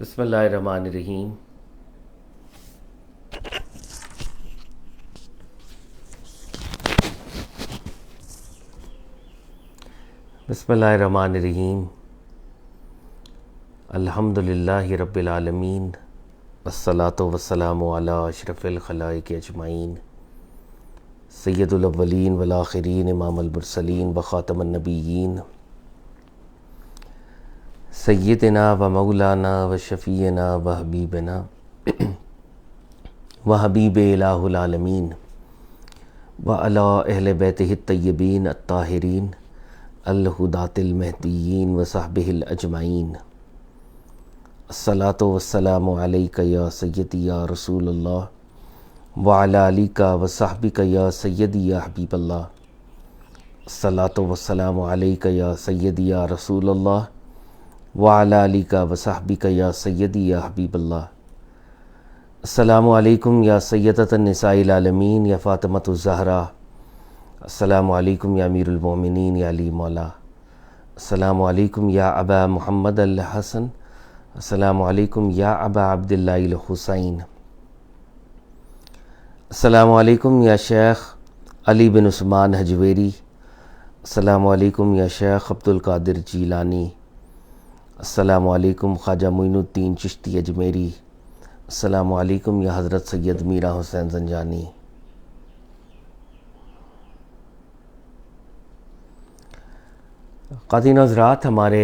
بسم اللہ الرحمن الرحیم۔ بسم اللہ الرحمن الرحیم۔ الحمد للہ رب العالمین، والصلاۃ والسلام علی اشرف الخلائق اجمعین، سید الاولین والآخرین، امام المرسلین وخاتم النبیین، سیدنا و مولانا و شفیعنا و حبیبنا و حبیب الہ العالمین و علی اہل بیتہ الطیبین الطاہرین الہداۃ المہدیین و صحبہ الاجمعین۔ الصلاۃ والسلام علیک یا سیدی یا رسول اللہ وعلی آلک و صحبک یا سیدی یا حبیب اللہ۔ الصلاۃ والسلام علیک یا سیدی یا رسول اللہ وعلی آلک و صحبک یا سیدی یا حبیب اللہ۔ السلام علیکم یا سیدۃ النساء العالمین یا فاطمۃ الزہرا، السلام علیکم یا امیر المومنین یا علی مولا، السلام علیکم یا ابا محمد الحسن، السلام علیکم یا ابا عبداللہ الحسین، السلام علیکم یا شیخ علی بن عثمان حجویری، السلام علیکم یا شیخ عبد القادر جیلانی، السلام علیکم خواجہ معین الدین چشتی اجمیری، السلام علیکم یا حضرت سید میرا حسین زنجانی۔ خواتین و حضرات، ہمارے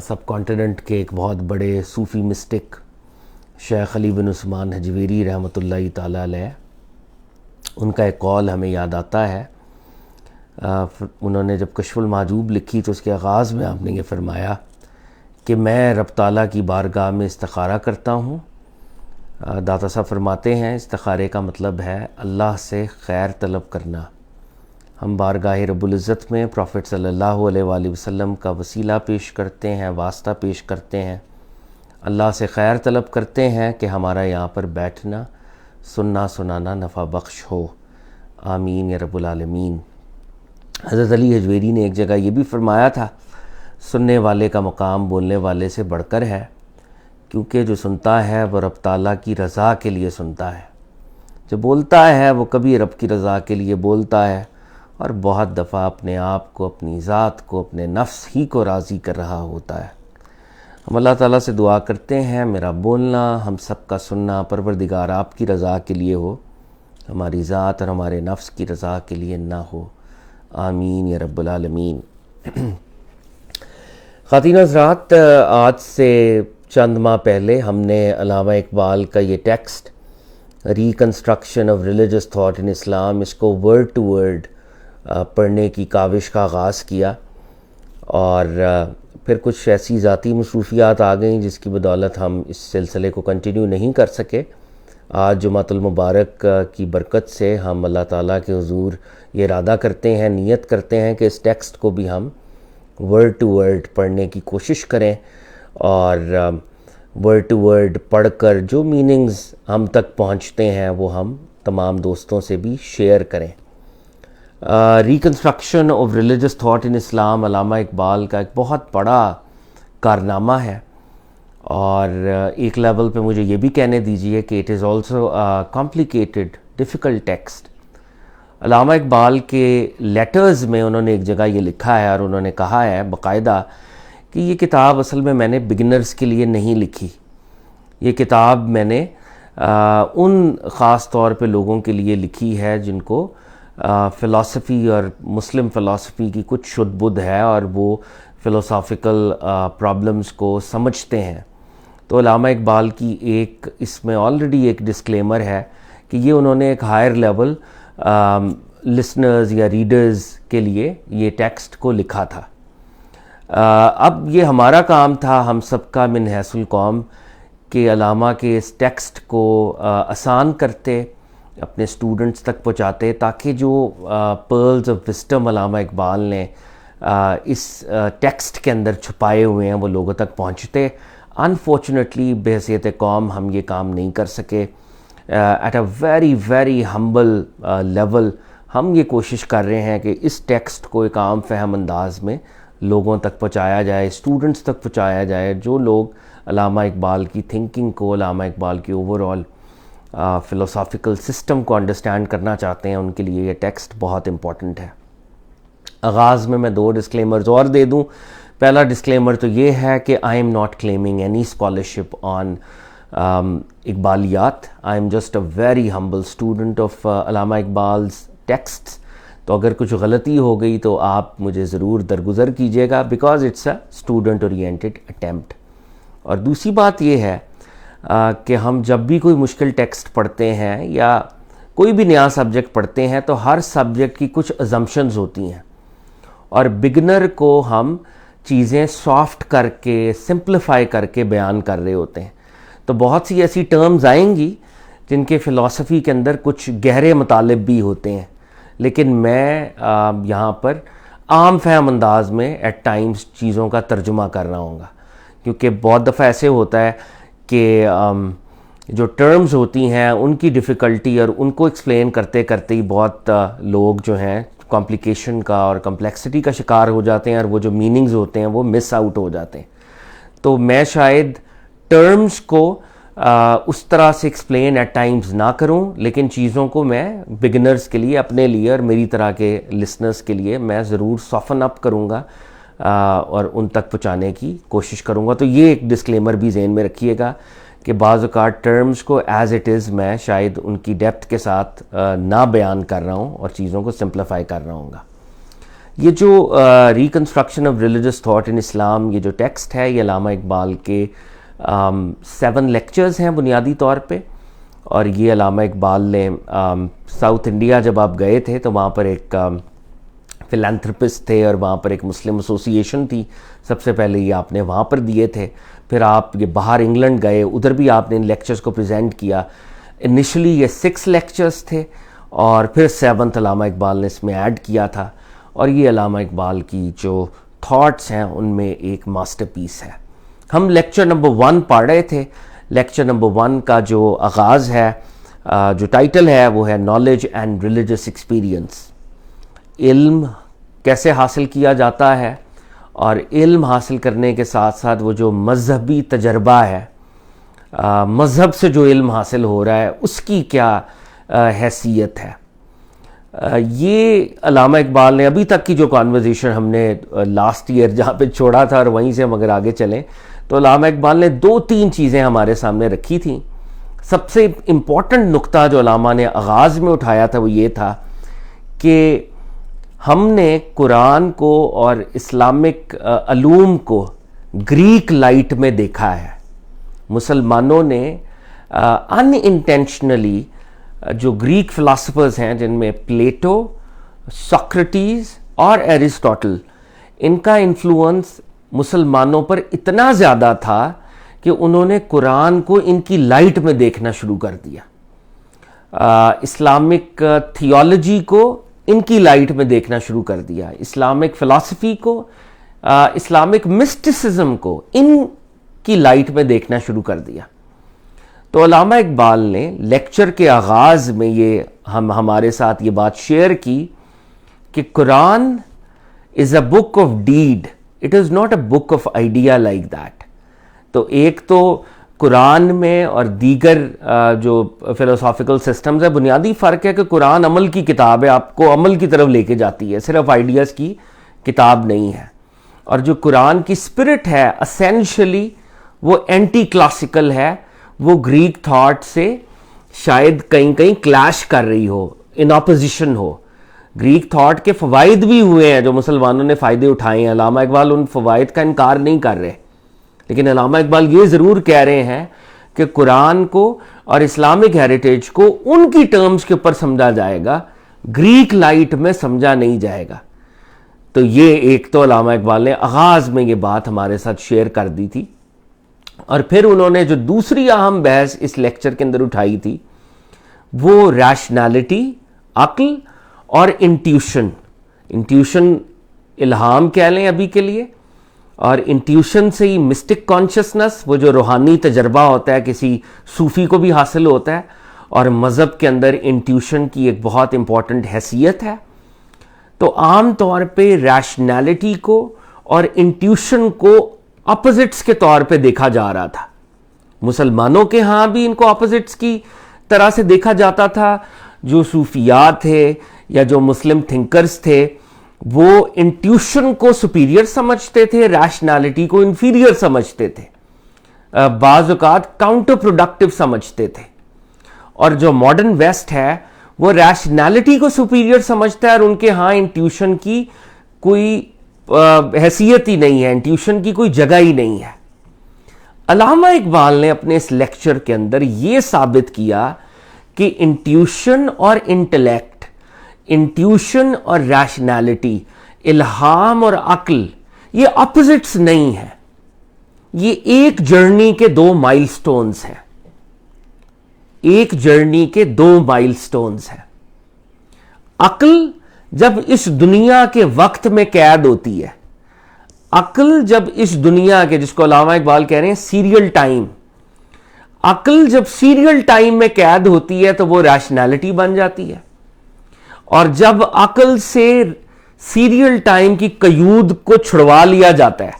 سب کانٹیننٹ کے ایک بہت بڑے صوفی مسٹک شیخ علی بن عثمان حجویری رحمۃ اللہ تعالیٰ علیہ، ان کا ایک قول ہمیں یاد آتا ہے۔ انہوں نے جب کشف المحجوب لکھی تو اس کے آغاز میں آپ نے یہ فرمایا کہ میں رب تعالیٰ کی بارگاہ میں استخارہ کرتا ہوں۔ داتا صاحب فرماتے ہیں استخارے کا مطلب ہے اللہ سے خیر طلب کرنا۔ ہم بارگاہ رب العزت میں پروفٹ صلی اللہ علیہ وآلہ وسلم کا وسیلہ پیش کرتے ہیں، واسطہ پیش کرتے ہیں، اللہ سے خیر طلب کرتے ہیں کہ ہمارا یہاں پر بیٹھنا، سننا سنانا نفع بخش ہو، آمین یا رب العالمین۔ حضرت علی حجویری نے ایک جگہ یہ بھی فرمایا تھا، سننے والے کا مقام بولنے والے سے بڑھ کر ہے، کیونکہ جو سنتا ہے وہ رب تعالیٰ کی رضا کے لیے سنتا ہے، جو بولتا ہے وہ کبھی رب کی رضا کے لیے بولتا ہے اور بہت دفعہ اپنے آپ کو، اپنی ذات کو، اپنے نفس ہی کو راضی کر رہا ہوتا ہے۔ ہم اللہ تعالیٰ سے دعا کرتے ہیں میرا بولنا، ہم سب کا سننا پروردگار آپ کی رضا کے لیے ہو، ہماری ذات اور ہمارے نفس کی رضا کے لیے نہ ہو، آمین یا رب العالمین۔ خواتین حضرات، آج سے چند ماہ پہلے ہم نے علامہ اقبال کا یہ text reconstruction of religious thought in Islam, اس کو ورڈ ٹو ورڈ پڑھنے کی کاوش کا آغاز کیا، اور پھر کچھ ایسی ذاتی مصروفیات آ گئیں جس کی بدولت ہم اس سلسلے کو کنٹینیو نہیں کر سکے۔ آج جمعۃ المبارک کی برکت سے ہم اللہ تعالیٰ کے حضور یہ ارادہ کرتے ہیں، نیت کرتے ہیں کہ اس ٹیکسٹ کو بھی ہم ورڈ ٹو ورڈ پڑھنے کی کوشش کریں، اور ورڈ ٹو ورڈ پڑھ کر جو میننگز ہم تک پہنچتے ہیں وہ ہم تمام دوستوں سے بھی شیئر کریں۔ Reconstruction of religious thought in Islam Allama Iqbal کا ایک بہت بڑا کارنامہ ہے، اور ایک لیول پہ مجھے یہ بھی کہنے دیجئے کہ it is also complicated difficult text. علامہ اقبال کے لیٹرز میں انہوں نے ایک جگہ یہ لکھا ہے، اور انہوں نے کہا ہے باقاعدہ کہ یہ کتاب اصل میں نے بگنرز کے لیے نہیں لکھی، یہ کتاب میں نے ان خاص طور پہ لوگوں کے لیے لکھی ہے جن کو فلسفی اور مسلم فلسفی کی کچھ شد بدھ ہے، اور وہ فلسافیکل پرابلمز کو سمجھتے ہیں۔ تو علامہ اقبال کی ایک اس میں آلریڈی ایک ڈسکلیمر ہے کہ یہ انہوں نے ایک ہائر لیول لسنرز یا ریڈرز کے لیے یہ ٹیکسٹ کو لکھا تھا۔ اب یہ ہمارا کام تھا، ہم سب کا من حیث القوم، کہ علامہ کے اس ٹیکسٹ کو آسان کرتے، اپنے اسٹوڈنٹس تک پہنچاتے، تاکہ جو پرلز آف وسڈم علامہ اقبال نے اس ٹیکسٹ کے اندر چھپائے ہوئے ہیں وہ لوگوں تک پہنچتے۔ انفارچونیٹلی بحیثیت قوم ہم یہ کام نہیں کر سکے۔ At a very very humble level ہم یہ کوشش کر رہے ہیں کہ اس ٹیکسٹ کو ایک عام فہم انداز میں لوگوں تک پہنچایا جائے، اسٹوڈنٹس تک پہنچایا جائے. جو لوگ علامہ اقبال کی تھنکنگ کو، علامہ اقبال کی اوور آل فلسافیکل سسٹم کو انڈرسٹینڈ کرنا چاہتے ہیں، ان کے لیے یہ ٹیکسٹ بہت امپورٹنٹ ہے. آغاز میں 2 ڈسکلیمرز اور دے دوں. پہلا ڈسکلیمر تو یہ ہے کہ I am not claiming any scholarship on اقبالیات. I am just a very humble student of Allama Iqbal's ٹیکسٹس. تو اگر کچھ غلطی ہو گئی تو آپ مجھے ضرور درگزر کیجیے گا، because it's a student oriented attempt. اور دوسری بات یہ ہے کہ ہم جب بھی کوئی مشکل ٹیکسٹ پڑھتے ہیں یا کوئی بھی نیا سبجیکٹ پڑھتے ہیں تو ہر سبجیکٹ کی کچھ ازمپشنز ہوتی ہیں، اور بگنر کو ہم چیزیں سافٹ کر کے، سمپلیفائی کر کے بیان کر رہے ہوتے ہیں. تو بہت سی ایسی ٹرمز آئیں گی جن کے فلسفی کے اندر کچھ گہرے مطالب بھی ہوتے ہیں، لیکن میں یہاں پر عام فہم انداز میں ایٹ ٹائمز چیزوں کا ترجمہ کر رہا ہوں گا، کیونکہ بہت دفعہ ایسے ہوتا ہے کہ جو ٹرمز ہوتی ہیں ان کی ڈیفیکلٹی اور ان کو ایکسپلین کرتے کرتے ہی بہت لوگ جو ہیں کمپلیکیشن کا اور کمپلیکسٹی کا شکار ہو جاتے ہیں، اور وہ جو میننگز ہوتے ہیں وہ مس آؤٹ ہو جاتے ہیں. تو میں شاید ٹرمز کو اس طرح سے ایکسپلین ایٹ ٹائمز نہ کروں، لیکن چیزوں کو میں بگنرز کے لیے، اپنے لیے اور میری طرح کے لسنرز کے لیے میں ضرور سافن اپ کروں گا اور ان تک پہنچانے کی کوشش کروں گا. تو یہ ایک ڈسکلیمر بھی ذہن میں رکھیے گا کہ بعض اوقات ٹرمز کو ایز اٹ از میں شاید ان کی ڈیپتھ کے ساتھ نہ بیان کر رہا ہوں اور چیزوں کو سمپلیفائی کر رہا ہوں گا. یہ جو reconstruction of religious thought in Islam, یہ جو ٹیکسٹ ہے، یہ علامہ اقبال کے 7 لیکچرز ہیں بنیادی طور پہ. اور یہ علامہ اقبال نے ساؤتھ انڈیا جب آپ گئے تھے تو وہاں پر ایک فلانتھرپسٹ تھے، اور وہاں پر ایک مسلم ایسوسیشن تھی. سب سے پہلے یہ آپ نے وہاں پر دیے تھے. پھر آپ یہ باہر انگلینڈ گئے، ادھر بھی آپ نے ان لیکچرز کو پریزنٹ کیا. انیشلی یہ 6 لیکچرز تھے، اور پھر 7th علامہ اقبال نے اس میں ایڈ کیا تھا. اور یہ علامہ اقبال کی جو تھاٹس ہیں ان میں ایک ماسٹر پیس ہے. ہم لیکچر نمبر 1 پڑھ رہے تھے. لیکچر نمبر 1 کا جو آغاز ہے، جو ٹائٹل ہے، وہ ہے نالج اینڈ ریلیجس ایکسپیرینس. علم کیسے حاصل کیا جاتا ہے، اور علم حاصل کرنے کے ساتھ ساتھ وہ جو مذہبی تجربہ ہے، مذہب سے جو علم حاصل ہو رہا ہے اس کی کیا حیثیت ہے. یہ علامہ اقبال نے ابھی تک کی جو کانورزیشن ہم نے لاسٹ ایئر جہاں پہ چھوڑا تھا، اور وہیں سے ہم اگر آگے چلیں تو علامہ اقبال نے 2-3 چیزیں ہمارے سامنے رکھی تھیں. سب سے امپورٹنٹ نقطہ جو علامہ نے آغاز میں اٹھایا تھا وہ یہ تھا کہ ہم نے قرآن کو اور اسلامک علوم کو گریک لائٹ میں دیکھا ہے. مسلمانوں نے ان انٹینشنلی جو گریک فلاسفرز ہیں، جن میں پلیٹو، ساکریٹیز اور ایرسٹوٹل، ان کا انفلوئنس مسلمانوں پر اتنا زیادہ تھا کہ انہوں نے قرآن کو ان کی لائٹ میں دیکھنا شروع کر دیا. اسلامک تھیولوجی کو ان کی لائٹ میں دیکھنا شروع کر دیا. اسلامک فلسفی کو، اسلامک مسٹسزم کو ان کی لائٹ میں دیکھنا شروع کر دیا. تو علامہ اقبال نے لیکچر کے آغاز میں یہ ہمارے ساتھ یہ بات شیئر کی کہ Quran is a book of deed, it is not a book of idea like that. تو ایک تو قرآن میں اور دیگر جو فلسافیکل سسٹمز ہے، بنیادی فرق ہے کہ قرآن عمل کی کتاب ہے، آپ کو عمل کی طرف لے کے جاتی ہے، صرف آئیڈیاز کی کتاب نہیں ہے. اور جو قرآن کی اسپرٹ ہے اسینشلی وہ اینٹی کلاسیکل ہے، وہ گریک تھاٹ سے شاید کہیں کہیں کلیش کر رہی ہو، ان اپوزیشن ہو. گریک تھاٹ کے فوائد بھی ہوئے ہیں جو مسلمانوں نے فائدے اٹھائے ہیں، علامہ اقبال ان فوائد کا انکار نہیں کر رہے، لیکن علامہ اقبال یہ ضرور کہہ رہے ہیں کہ قرآن کو اور اسلامک ہیریٹیج کو ان کی ٹرمز کے اوپر سمجھا جائے گا، گریک لائٹ میں سمجھا نہیں جائے گا. تو یہ ایک تو علامہ اقبال نے آغاز میں یہ بات ہمارے ساتھ شیئر کر دی تھی. اور پھر انہوں نے جو دوسری اہم بحث اس لیکچر کے اندر اٹھائی تھی وہ ریشنالٹی، عقل اور انٹیوشن. انٹیوشن الہام کہہ لیں ابھی کے لیے، اور انٹیوشن سے ہی مسٹک کانشسنس، وہ جو روحانی تجربہ ہوتا ہے کسی صوفی کو بھی حاصل ہوتا ہے، اور مذہب کے اندر انٹیوشن کی ایک بہت امپورٹنٹ حیثیت ہے. تو عام طور پہ ریشنالٹی کو اور انٹیوشن کو اپوزٹس کے طور پہ دیکھا جا رہا تھا. مسلمانوں کے ہاں بھی ان کو اپوزٹس کی طرح سے دیکھا جاتا تھا. جو صوفیات تھے یا جو مسلم تھنکرز تھے وہ انٹیوشن کو سپیریئر سمجھتے تھے, ریشنالٹی کو انفیریئر سمجھتے تھے, بعض اوقات کاؤنٹر پروڈکٹیو سمجھتے تھے. اور جو ماڈرن ویسٹ ہے وہ ریشنالٹی کو سپیریئر سمجھتا ہے اور ان کے ہاں انٹیوشن کی کوئی حیثیت ہی نہیں ہے, انٹیوشن کی کوئی جگہ ہی نہیں ہے. علامہ اقبال نے اپنے اس لیکچر کے اندر یہ ثابت کیا کہ انٹیوشن اور انٹلیکٹ, انٹیوشن اور ریشنالٹی, الہام اور عقل یہ اپوزٹس نہیں ہیں, یہ ایک جرنی کے دو مائل سٹونز ہیں, ایک جرنی کے دو مائل سٹونز ہیں. عقل جب اس دنیا کے وقت میں قید ہوتی ہے, عقل جب اس دنیا کے, جس کو علامہ اقبال کہہ رہے ہیں سیریل ٹائم, عقل جب سیریل ٹائم میں قید ہوتی ہے تو وہ ریشنالٹی بن جاتی ہے. اور جب عقل سے سیریل ٹائم کی قیود کو چھڑوا لیا جاتا ہے,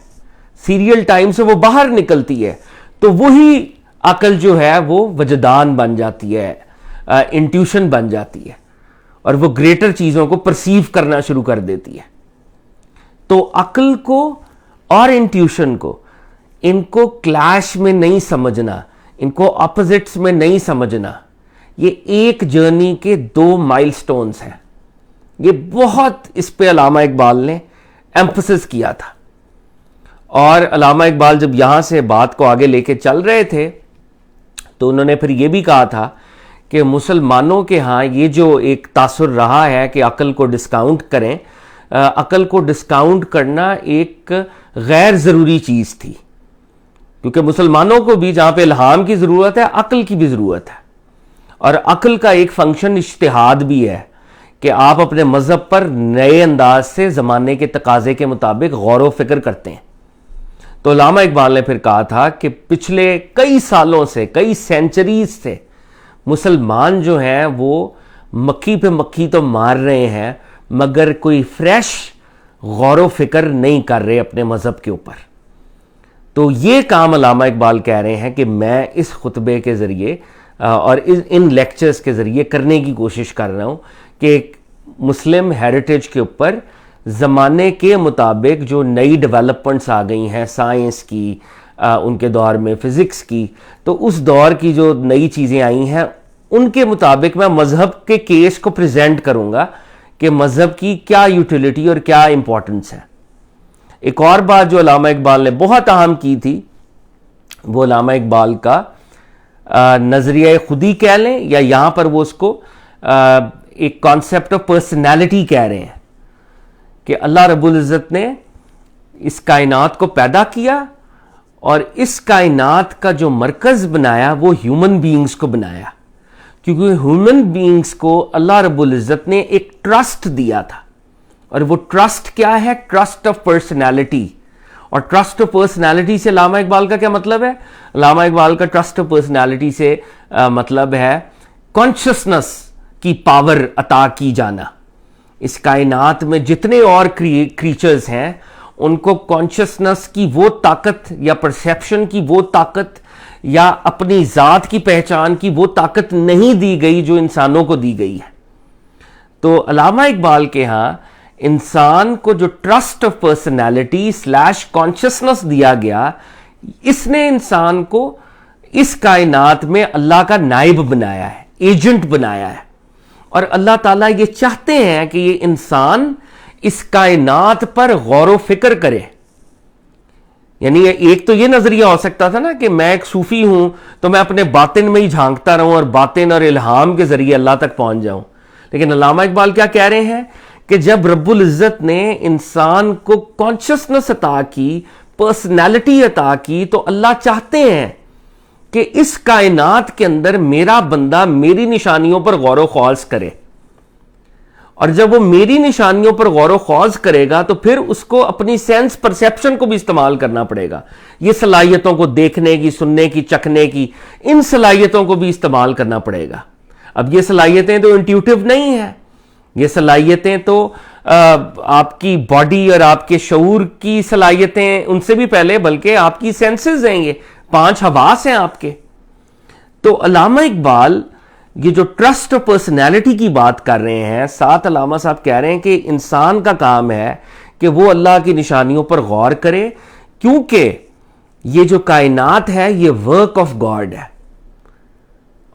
سیریل ٹائم سے وہ باہر نکلتی ہے, تو وہی عقل جو ہے وہ وجدان بن جاتی ہے, انٹیوشن بن جاتی ہے, اور وہ گریٹر چیزوں کو پرسیو کرنا شروع کر دیتی ہے. تو عقل کو اور انٹیوشن کو, ان کو کلیش میں نہیں سمجھنا, ان کو اپوزٹس میں نہیں سمجھنا, یہ ایک جرنی کے دو مائل سٹونز ہیں. یہ بہت اس پہ علامہ اقبال نے ایمفسس کیا تھا. اور علامہ اقبال جب یہاں سے بات کو آگے لے کے چل رہے تھے تو انہوں نے پھر یہ بھی کہا تھا کہ مسلمانوں کے ہاں یہ جو ایک تاثر رہا ہے کہ عقل کو ڈسکاؤنٹ کریں, عقل کو ڈسکاؤنٹ کرنا ایک غیر ضروری چیز تھی, کیونکہ مسلمانوں کو بھی جہاں پہ الہام کی ضرورت ہے عقل کی بھی ضرورت ہے. اور عقل کا ایک فنکشن اجتہاد بھی ہے کہ آپ اپنے مذہب پر نئے انداز سے زمانے کے تقاضے کے مطابق غور و فکر کرتے ہیں. تو علامہ اقبال نے پھر کہا تھا کہ پچھلے کئی سالوں سے, کئی سینچریز سے مسلمان جو ہیں وہ مکھی پہ مکھی تو مار رہے ہیں مگر کوئی فریش غور و فکر نہیں کر رہے اپنے مذہب کے اوپر. تو یہ کام علامہ اقبال کہہ رہے ہیں کہ میں اس خطبے کے ذریعے اور ان لیکچرز کے ذریعے کرنے کی کوشش کر رہا ہوں کہ مسلم ہیریٹیج کے اوپر زمانے کے مطابق جو نئی ڈیولپمنٹس آ گئی ہیں, سائنس کی, ان کے دور میں فزکس کی, تو اس دور کی جو نئی چیزیں آئی ہیں ان کے مطابق میں مذہب کے کیس کو پریزنٹ کروں گا کہ مذہب کی کیا یوٹیلیٹی اور کیا امپورٹنس ہے. ایک اور بات جو علامہ اقبال نے بہت اہم کی تھی وہ علامہ اقبال کا نظریہ خودی کہہ لیں, یا یہاں پر وہ اس کو ایک کانسیپٹ آف پرسنالٹی کہہ رہے ہیں کہ اللہ رب العزت نے اس کائنات کو پیدا کیا اور اس کائنات کا جو مرکز بنایا وہ ہیومن بینگز کو بنایا, کیونکہ ہیومن بینگز کو اللہ رب العزت نے ایک ٹرسٹ دیا تھا. اور وہ ٹرسٹ کیا ہے؟ Trust of personality. اور ٹرسٹ آف پرسنالٹی سے علامہ اقبال کا کیا مطلب ہے؟ علامہ اقبال کا ٹرسٹ آف پرسنالٹی سے مطلب ہے کانشسنس کی پاور عطا کی جانا. اس کائنات میں جتنے اور کریچرز ہیں ان کو کانشسنس کی وہ طاقت یا پرسیپشن کی وہ طاقت یا اپنی ذات کی پہچان کی وہ طاقت نہیں دی گئی جو انسانوں کو دی گئی ہے. تو علامہ اقبال کے ہاں انسان کو جو ٹرسٹ آف پرسنالٹی / کانشسنس دیا گیا, اس نے انسان کو اس کائنات میں اللہ کا نائب بنایا ہے, ایجنٹ بنایا ہے. اور اللہ تعالیٰ یہ چاہتے ہیں کہ یہ انسان اس کائنات پر غور و فکر کرے. یعنی ایک تو یہ نظریہ ہو سکتا تھا نا کہ میں ایک صوفی ہوں تو میں اپنے باطن میں ہی جھانکتا رہوں اور باطن اور الہام کے ذریعے اللہ تک پہنچ جاؤں. لیکن علامہ اقبال کیا کہہ رہے ہیں کہ جب رب العزت نے انسان کو کانشسنس عطا کی, پرسنالٹی عطا کی, تو اللہ چاہتے ہیں کہ اس کائنات کے اندر میرا بندہ میری نشانیوں پر غور و خوض کرے. اور جب وہ میری نشانیوں پر غور و خوض کرے گا تو پھر اس کو اپنی سینس پرسیپشن کو بھی استعمال کرنا پڑے گا. یہ صلاحیتوں کو دیکھنے کی, سننے کی, چکھنے کی, ان صلاحیتوں کو بھی استعمال کرنا پڑے گا. اب یہ صلاحیتیں تو انٹیوٹیو نہیں ہیں, یہ صلاحیتیں تو آپ کی باڈی اور آپ کے شعور کی صلاحیتیں ان سے بھی پہلے، بلکہ آپ کی سینسز ہیں، یہ 5 حواس ہیں آپ کے. تو علامہ اقبال یہ جو ٹرسٹ اور پرسنالٹی کی بات کر رہے ہیں، ساتھ علامہ صاحب کہہ رہے ہیں کہ انسان کا کام ہے کہ وہ اللہ کی نشانیوں پر غور کرے، کیونکہ یہ جو کائنات ہے یہ ورک آف گاڈ ہے،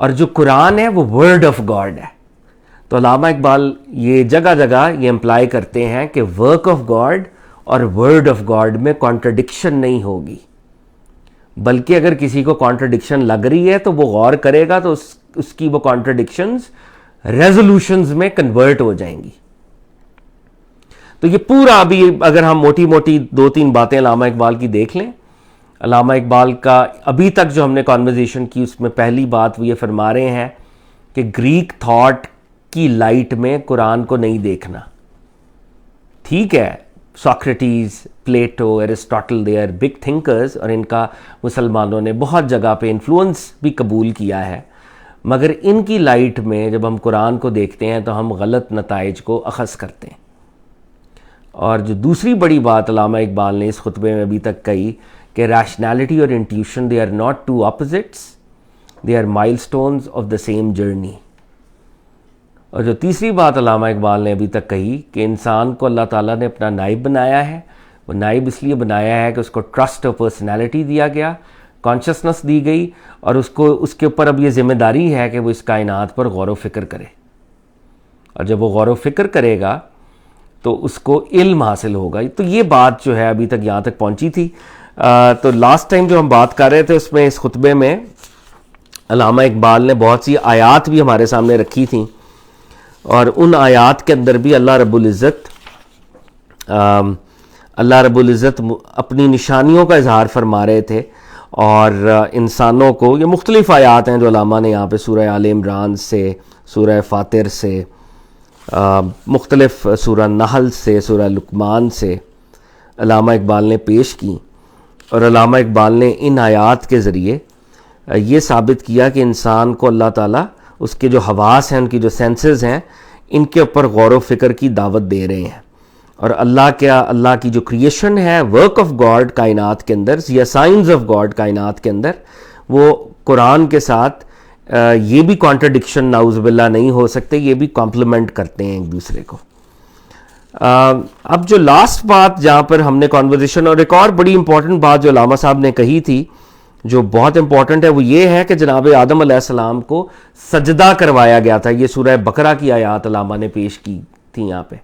اور جو قرآن ہے وہ ورڈ آف گاڈ ہے. تو علامہ اقبال یہ جگہ جگہ یہ امپلائی کرتے ہیں کہ ورک آف گاڈ اور ورڈ آف گاڈ میں کانٹرڈکشن نہیں ہوگی، بلکہ اگر کسی کو کانٹرڈکشن لگ رہی ہے تو وہ غور کرے گا تو اس کی وہ کانٹرڈکشنز ریزولوشنز میں کنورٹ ہو جائیں گی. تو یہ پورا ابھی اگر ہم موٹی موٹی 2-3 باتیں علامہ اقبال کی دیکھ لیں، علامہ اقبال کا ابھی تک جو ہم نے کانورزیشن کی اس میں پہلی بات وہ یہ فرما رہے ہیں کہ گریک تھاٹ کی لائٹ میں قرآن کو نہیں دیکھنا. ٹھیک ہے، Socrates, Plato, Aristotle, they are big thinkers, اور ان کا مسلمانوں نے بہت جگہ پہ انفلوئنس بھی قبول کیا ہے، مگر ان کی لائٹ میں جب ہم قرآن کو دیکھتے ہیں تو ہم غلط نتائج کو اخذ کرتے ہیں. اور جو دوسری بڑی بات علامہ اقبال نے اس خطبے میں ابھی تک کہی کہ ریشنالٹی اور intuition they are not two opposites, they are milestones of the same journey. اور جو تیسری بات علامہ اقبال نے ابھی تک کہی کہ انسان کو اللہ تعالیٰ نے اپنا نائب بنایا ہے، وہ نائب اس لیے بنایا ہے کہ اس کو ٹرسٹ اور پرسنالٹی دیا گیا، کانشسنس دی گئی، اور اس کے اوپر اب یہ ذمہ داری ہے کہ وہ اس کائنات پر غور و فکر کرے. اور جب وہ غور و فکر کرے گا تو اس کو علم حاصل ہوگا. تو یہ بات جو ہے ابھی تک یہاں تک پہنچی تھی. تو لاسٹ ٹائم جو ہم بات کر رہے تھے اس میں، اس خطبے میں علامہ اقبال نے بہت سی آیات بھی ہمارے سامنے رکھی تھیں، اور ان آیات کے اندر بھی اللہ رب العزت اپنی نشانیوں کا اظہار فرما رہے تھے، اور انسانوں کو یہ مختلف آیات ہیں جو علامہ نے یہاں پہ سورہ آل عمران سے، سورہ فاطر سے، مختلف سورہ نحل سے، سورہ لقمان سے علامہ اقبال نے پیش کی. اور علامہ اقبال نے ان آیات کے ذریعے یہ ثابت کیا کہ انسان کو اللہ تعالیٰ اس کے جو حواس ہیں، ان کی جو سینسز ہیں، ان کے اوپر غور و فکر کی دعوت دے رہے ہیں. اور اللہ کی جو کریشن ہے، ورک آف گاڈ کائنات کے اندر، یا سائنز آف گاڈ کائنات کے اندر، وہ قرآن کے ساتھ یہ بھی کانٹرڈکشن نعوذ باللہ نہیں ہو سکتے، یہ بھی کمپلیمنٹ کرتے ہیں ایک دوسرے کو. اب جو لاسٹ بات جہاں پر ہم نے کانورزیشن، اور ایک اور بڑی امپورٹنٹ بات جو علامہ صاحب نے کہی تھی جو بہت امپورٹنٹ ہے، وہ یہ ہے کہ جناب آدم علیہ السلام کو سجدہ کروایا گیا تھا. یہ سورہ بقرہ کی آیات علامہ نے پیش کی تھی یہاں پہ.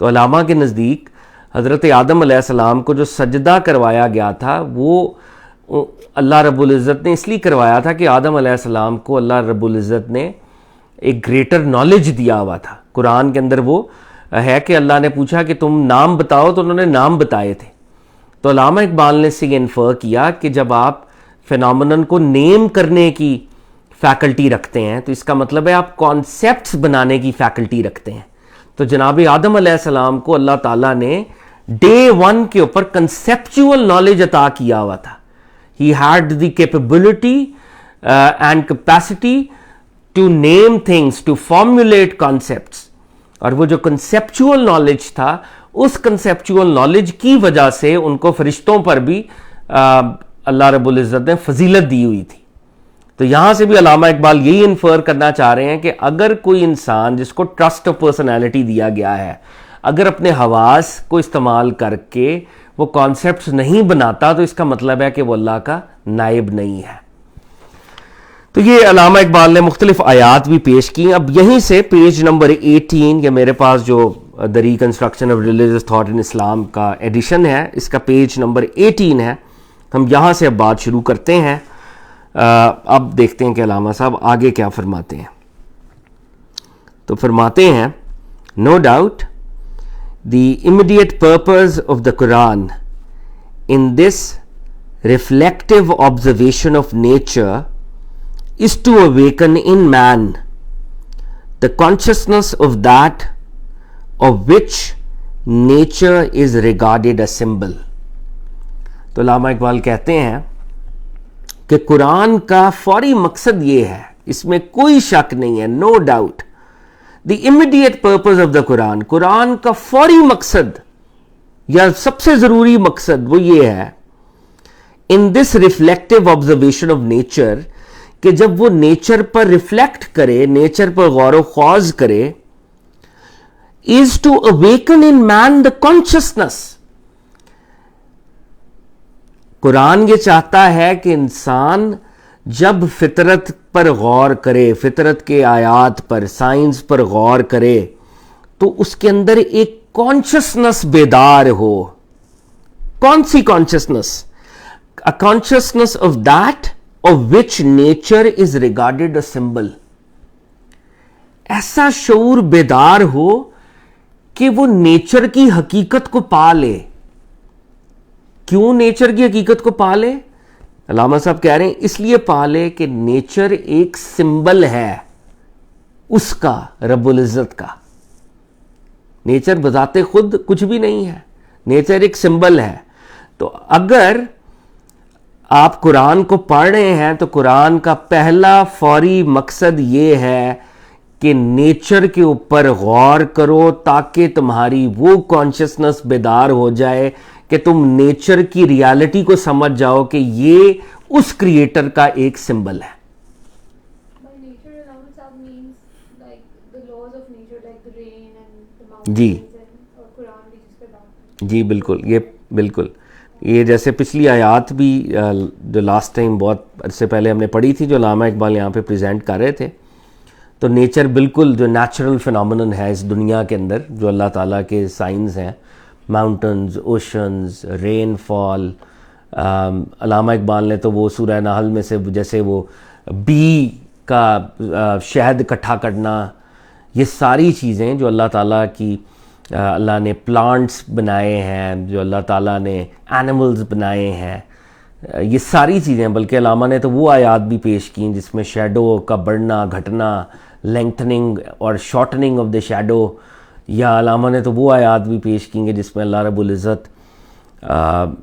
تو علامہ کے نزدیک حضرت آدم علیہ السلام کو جو سجدہ کروایا گیا تھا وہ اللہ رب العزت نے اس لیے کروایا تھا کہ آدم علیہ السلام کو اللہ رب العزت نے ایک گریٹر نالج دیا ہوا تھا. قرآن کے اندر وہ ہے کہ اللہ نے پوچھا کہ تم نام بتاؤ، تو انہوں نے نام بتائے تھے. تو علامہ اقبال نے سے یہ انفر کیا کہ جب آپ فینومینن کو نیم کرنے کی فیکلٹی رکھتے ہیں تو اس کا مطلب ہے آپ کانسیپٹس بنانے کی فیکلٹی رکھتے ہیں. تو جناب آدم علیہ السلام کو اللہ تعالیٰ نے ڈے 1 کے اوپر کنسیپچول نالج عطا کیا ہوا تھا. He had the capability and capacity to name things, to formulate concepts. اور وہ جو کنسیپچول نالج تھا، اس کنسیپچول نالج کی وجہ سے ان کو فرشتوں پر بھی اللہ رب العزت نے فضیلت دی ہوئی تھی. تو یہاں سے بھی علامہ اقبال یہی انفر کرنا چاہ رہے ہیں کہ اگر کوئی انسان جس کو ٹرسٹ آف پرسنالٹی دیا گیا ہے، اگر اپنے حواس کو استعمال کر کے وہ کانسیپٹس نہیں بناتا، تو اس کا مطلب ہے کہ وہ اللہ کا نائب نہیں ہے. تو یہ علامہ اقبال نے مختلف آیات بھی پیش کی. اب یہیں سے پیج نمبر 18، یہ میرے پاس جو the reconstruction of religious thought in Islam کا ایڈیشن ہے، اس کا پیج نمبر 18 ہے. ہم یہاں سے اب بات شروع کرتے ہیں. اب دیکھتے ہیں کہ علامہ صاحب آگے کیا فرماتے ہیں. تو فرماتے ہیں، no doubt the immediate purpose of the Quran in this reflective observation of nature is to awaken in man the consciousness of that of which nature is regarded a symbol. تو علامہ اقبال کہتے ہیں کہ قرآن کا فوری مقصد یہ ہے، اس میں کوئی شک نہیں ہے، no doubt the immediate purpose of the Quran, قرآن کا فوری مقصد یا سب سے ضروری مقصد وہ یہ ہے in this reflective observation of nature کہ جب وہ نیچر پر ریفلیکٹ کرے, نیچر پر غور و خوض کرے, is to awaken in man the consciousness. قرآن یہ چاہتا ہے کہ انسان جب فطرت پر غور کرے, فطرت کے آیات پر, سائنس پر غور کرے, تو اس کے اندر ایک کانشسنس بیدار ہو. کون سی consciousness? A consciousness of that of which nature is regarded a symbol. ایسا شعور بیدار ہو کہ وہ نیچر کی حقیقت کو پا لے. کیوں نیچر کی حقیقت کو پا لے؟ علامہ صاحب کہہ رہے ہیں اس لیے پا لے کہ نیچر ایک سمبل ہے اس کا, رب العزت کا. نیچر بذات خود کچھ بھی نہیں ہے, نیچر ایک سمبل ہے. تو اگر آپ قرآن کو پڑھ رہے ہیں تو قرآن کا پہلا فوری مقصد یہ ہے کہ نیچر کے اوپر غور کرو تاکہ تمہاری وہ کانشسنس بیدار ہو جائے کہ تم نیچر کی ریالٹی کو سمجھ جاؤ کہ یہ اس کریٹر کا ایک سمبل ہے. جی جی بالکل, یہ بالکل یہ جیسے پچھلی آیات بھی جو لاسٹ ٹائم بہت عرصے پہلے ہم نے پڑھی تھی جو علامہ اقبال یہاں پہ پریزنٹ کر رہے تھے, تو نیچر بالکل جو نیچرل فینومینن ہے اس دنیا کے اندر جو اللہ تعالیٰ کے سائنز ہیں, ماؤنٹنز, اوشنز, رین فال. علامہ اقبال نے تو وہ سورہ نحل میں سے جیسے وہ بی کا شہد اکٹھا کرنا, یہ ساری چیزیں جو اللہ تعالیٰ کی, اللہ نے پلانٹس بنائے ہیں, جو اللہ تعالیٰ نے اینیملز بنائے ہیں, یہ ساری چیزیں. بلکہ علامہ نے تو وہ آیات بھی پیش کیں جس میں شیڈو کا بڑھنا گھٹنا, لینتھننگ اور شارٹننگ آف دا شیڈو, یا علامہ نے تو وہ آیات بھی پیش کیں گے جس میں اللہ رب العزت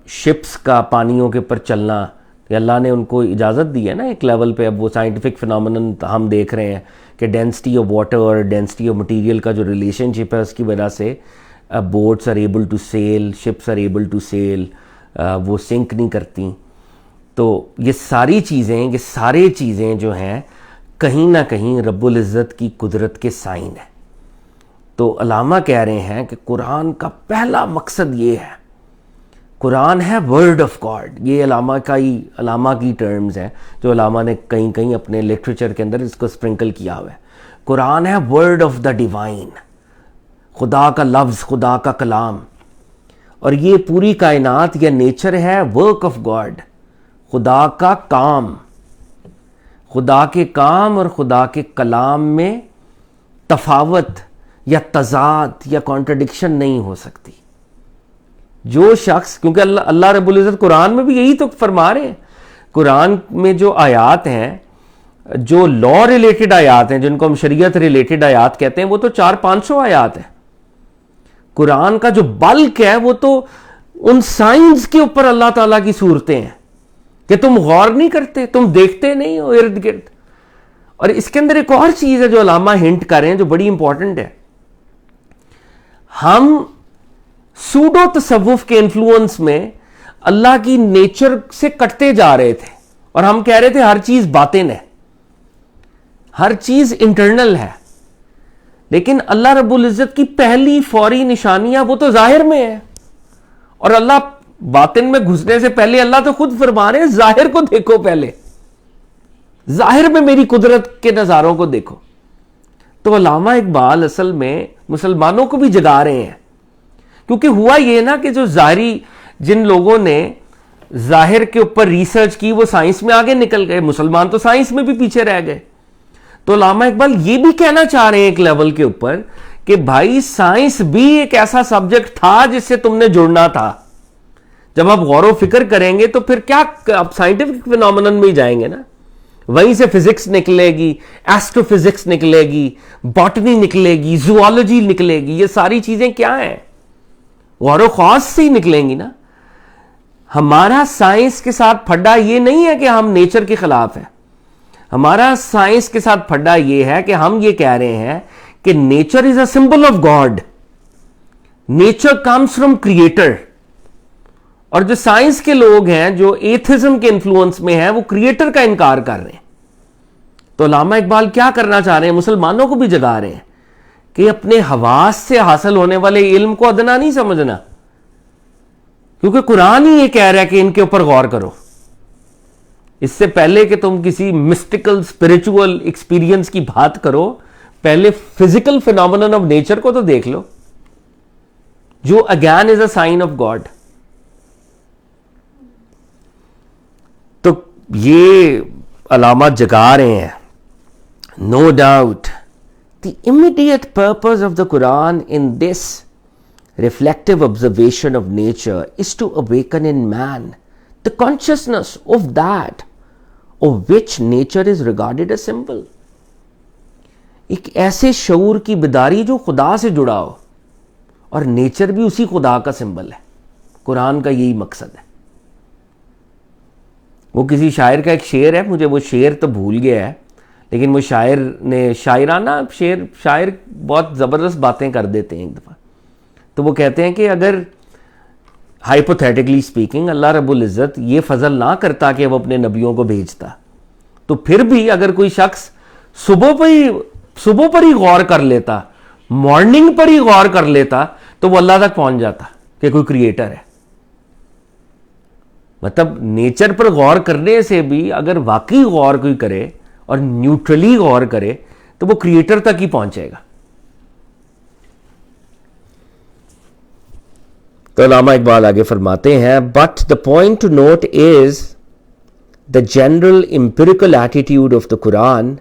شپس کا پانیوں کے اوپر چلنا, کہ اللہ نے ان کو اجازت دی ہے نا ایک لیول پہ. اب وہ سائنٹیفک فینومینن ہم دیکھ رہے ہیں کہ ڈینسٹی آف واٹر اور ڈینسٹی آف مٹیریل کا جو ریلیشن شپ ہے اس کی وجہ سے boats are able to sail, ships are able to sail, وہ سنک نہیں کرتی. تو یہ ساری چیزیں, یہ سارے چیزیں جو ہیں کہیں نہ کہیں رب العزت کی قدرت کے سائن ہیں. تو علامہ کہہ رہے ہیں کہ قرآن کا پہلا مقصد یہ ہے, قرآن ہے ورڈ آف گاڈ. یہ علامہ کی ٹرمز ہیں جو علامہ نے کہیں کہیں اپنے لٹریچر کے اندر اس کو سپرنکل کیا ہوا ہے. قرآن ہے ورڈ آف دا ڈیوائن, خدا کا لفظ, خدا کا کلام. اور یہ پوری کائنات یا نیچر ہے ورک آف گاڈ, خدا کا کام. خدا کے کام اور خدا کے کلام میں تفاوت یا تضاد یا کانٹرڈکشن نہیں ہو سکتی. جو شخص, کیونکہ اللہ رب العزت قرآن میں بھی یہی تو فرما رہے ہیں. قرآن میں جو آیات ہیں, جو لا ریلیٹڈ آیات ہیں, جن کو ہم شریعت ریلیٹڈ آیات کہتے ہیں, وہ تو 400-500 آیات ہیں. قرآن کا جو بلک ہے وہ تو ان سائنس کے اوپر اللہ تعالیٰ کی صورتیں ہیں کہ تم غور نہیں کرتے, تم دیکھتے نہیں ہو ارد گرد. اور اس کے اندر ایک اور چیز ہے جو علامہ ہنٹ کر رہے ہیں جو بڑی امپورٹنٹ ہے. ہم سوڈو تصوف کے انفلوئنس میں اللہ کی نیچر سے کٹتے جا رہے تھے اور ہم کہہ رہے تھے ہر چیز باطن ہے, ہر چیز انٹرنل ہے. لیکن اللہ رب العزت کی پہلی فوری نشانیاں وہ تو ظاہر میں ہے, اور اللہ باطن میں گھسنے سے پہلے اللہ تو خود فرما رہے ہیں ظاہر کو دیکھو, پہلے ظاہر میں میری قدرت کے نظاروں کو دیکھو. تو علامہ اقبال اصل میں مسلمانوں کو بھی جگا رہے ہیں, کیونکہ ہوا یہ نا کہ جو ظاہری, جن لوگوں نے ظاہر کے اوپر ریسرچ کی وہ سائنس میں آگے نکل گئے, مسلمان تو سائنس میں بھی پیچھے رہ گئے. تو علامہ اقبال یہ بھی کہنا چاہ رہے ہیں ایک لیول کے اوپر کہ بھائی سائنس بھی ایک ایسا سبجیکٹ تھا جس سے تم نے جڑنا تھا. جب آپ غور و فکر کریں گے تو پھر کیا, آپ سائنٹیفک فینومینن میں ہی جائیں گے نا, وہیں سے فزکس نکلے گی, ایسٹرو فزکس نکلے گی, باٹنی نکلے گی, زوالوجی نکلے گی. یہ ساری چیزیں کیا ہیں, غور و خوض سے ہی نکلیں گی نا. ہمارا سائنس کے ساتھ پھڈا یہ نہیں ہے کہ ہم نیچر کے خلاف ہیں. ہمارا سائنس کے ساتھ پھڈا یہ ہے کہ ہم یہ کہہ رہے ہیں کہ nature is a symbol of God, nature comes from creator. اور جو سائنس کے لوگ ہیں جو ایتھزم کے انفلوئنس میں ہیں وہ کریٹر کا انکار کر رہے ہیں. تو علامہ اقبال کیا کرنا چاہ رہے ہیں, مسلمانوں کو بھی جگا رہے ہیں کہ اپنے حواس سے حاصل ہونے والے علم کو ادنا نہیں سمجھنا, کیونکہ قرآن ہی یہ کہہ رہا ہے کہ ان کے اوپر غور کرو. اس سے پہلے کہ تم کسی مسٹیکل اسپرچول ایکسپیرینس کی بات کرو, پہلے فزیکل فینومینن آف نیچر کو تو دیکھ لو, جو again is a sign of God. تو یہ علامات جگا رہے ہیں. No doubt the immediate purpose of the Quran in this reflective observation of nature is to awaken in man the consciousness of that of which nature is regarded a symbol. ایک ایسے شعور کی بیداری جو خدا سے جڑا ہو, اور نیچر بھی اسی خدا کا سمبل ہے. قرآن کا یہی مقصد ہے. وہ کسی شاعر کا ایک شعر ہے, مجھے وہ شعر تو بھول گیا ہے, لیکن وہ شاعر نے شاعرانہ شاعر بہت زبردست باتیں کر دیتے ہیں ایک دفعہ. تو وہ کہتے ہیں کہ اگر ہائپوتھیٹیکلی اسپیکنگ اللہ رب العزت یہ فضل نہ کرتا کہ وہ اپنے نبیوں کو بھیجتا, تو پھر بھی اگر کوئی شخص صبح پر ہی غور کر لیتا, مارننگ پر ہی غور کر لیتا, تو وہ اللہ تک پہنچ جاتا کہ کوئی کریٹر ہے. مطلب نیچر پر غور کرنے سے بھی اگر واقعی غور کوئی کرے اور نیوٹرلی غور کرے تو وہ کریٹر تک ہی پہنچے گا. تو علامہ اقبال آگے فرماتے ہیں, but the point to note is the general empirical attitude of the Quran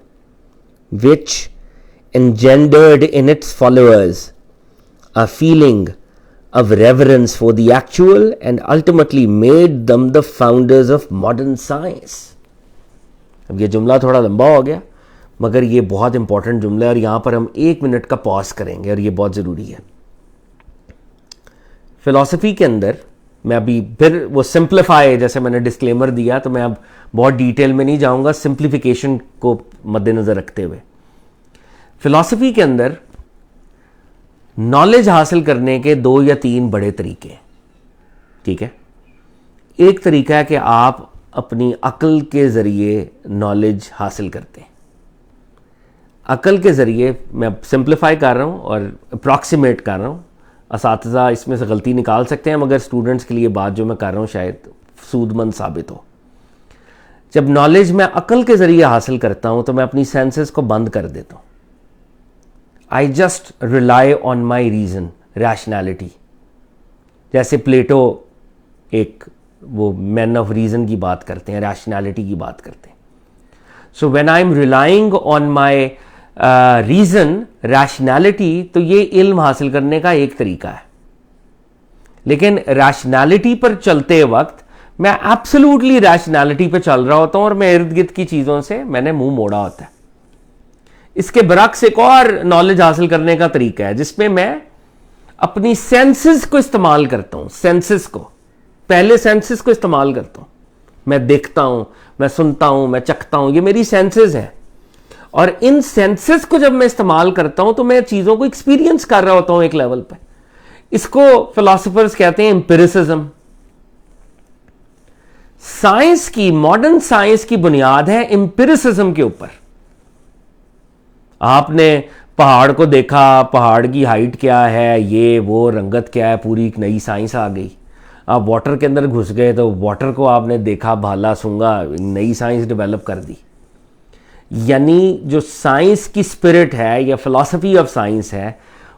which engendered in its followers a feeling of reverence for the actual and ultimately made them the founders of modern science. اب یہ جملہ تھوڑا لمبا ہو گیا مگر یہ بہت important جملہ ہے, اور یہاں پر ہم 1 منٹ کا پاز کریں گے اور یہ بہت ضروری ہے. فلسفی کے اندر میں ابھی پھر وہ سمپلیفائی, جیسے میں نے ڈسکلیمر دیا, تو میں اب بہت ڈیٹیل میں نہیں جاؤں گا, سمپلیفیکیشن کو مد نظر رکھتے ہوئے. فلسفی کے اندر نالج حاصل کرنے کے 2 یا 3 بڑے طریقے ہیں. ٹھیک ہے, ایک طریقہ ہے کہ آپ اپنی عقل کے ذریعے نالج حاصل کرتے ہیں. عقل کے ذریعے, میں سمپلیفائی کر رہا ہوں اور اپروکسیمیٹ کر رہا ہوں, اساتذہ اس میں سے غلطی نکال سکتے ہیں, مگر اسٹوڈنٹس کے لیے بات جو میں کر رہا ہوں شاید سود مند ثابت ہو. جب نالج میں عقل کے ذریعے حاصل کرتا ہوں تو میں اپنی سینسز کو بند کر دیتا ہوں. I just rely on my reason, rationality. جیسے پلیٹو ایک وہ مین آف ریزن کی بات کرتے ہیں, ریشنالٹی کی بات کرتے ہیں. So when I'm relying on my reason, rationality, تو یہ علم حاصل کرنے کا ایک طریقہ ہے. لیکن ریشنالٹی پر چلتے وقت میں ایبسلوٹلی ریشنالٹی پہ چل رہا ہوتا ہوں اور میں ارد گرد کی چیزوں سے میں نے منہ موڑا ہوتا ہے. اس کے برعکس ایک اور نالج حاصل کرنے کا طریقہ ہے جس میں میں اپنی سینسز کو استعمال کرتا ہوں. سینسز کو پہلے سینسز کو استعمال کرتا ہوں. میں دیکھتا ہوں, میں سنتا ہوں, میں چکھتا ہوں, یہ میری سینسز ہیں. اور ان سینسز کو جب میں استعمال کرتا ہوں تو میں چیزوں کو ایکسپیرینس کر رہا ہوتا ہوں ایک لیول پہ. اس کو فلاسفرز کہتے ہیں امپیریسزم. سائنس کی, ماڈرن سائنس کی بنیاد ہے امپیریسزم کے اوپر. آپ نے پہاڑ کو دیکھا, پہاڑ کی ہائٹ کیا ہے, یہ وہ رنگت کیا ہے, پوری ایک نئی سائنس آ گئی. آپ واٹر کے اندر گھس گئے تو واٹر کو آپ نے دیکھا, بھالا سونگا, نئی سائنس ڈیولپ کر دی. یعنی جو سائنس کی اسپرٹ ہے یا فلسفی آف سائنس ہے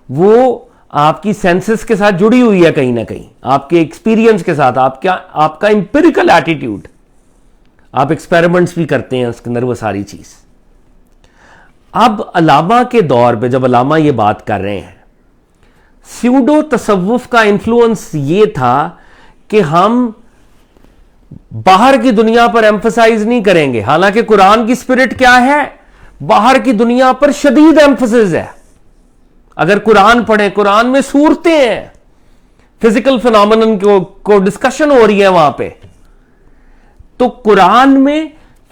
وہ آپ کی سینسز کے ساتھ جڑی ہوئی ہے کہیں نہ کہیں, آپ کے ایکسپیرینس کے ساتھ. آپ کا امپیریکل ایٹیٹیوڈ, آپ ایکسپیریمنٹس بھی کرتے ہیں اس کے اندر, وہ ساری چیز. اب علامہ کے دور پہ جب علامہ یہ بات کر رہے ہیں, سیوڈو تصوف کا انفلوئنس یہ تھا کہ ہم باہر کی دنیا پر ایمفسائز نہیں کریں گے, حالانکہ قرآن کی اسپرٹ کیا ہے, باہر کی دنیا پر شدید ایمفسس ہے. اگر قرآن پڑھیں, قرآن میں صورتیں ہیں, فزیکل فینومینن کو ڈسکشن ہو رہی ہے وہاں پہ. تو قرآن میں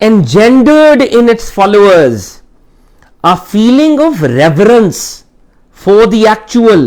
engendered in its followers a feeling of reverence for the actual।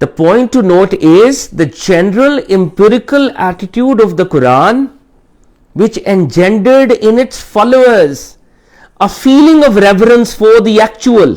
The point to note is the general empirical attitude of the Quran, which engendered in its followers a feeling of reverence for the actual।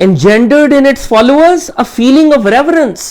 engendered in its followers a feeling of reverence।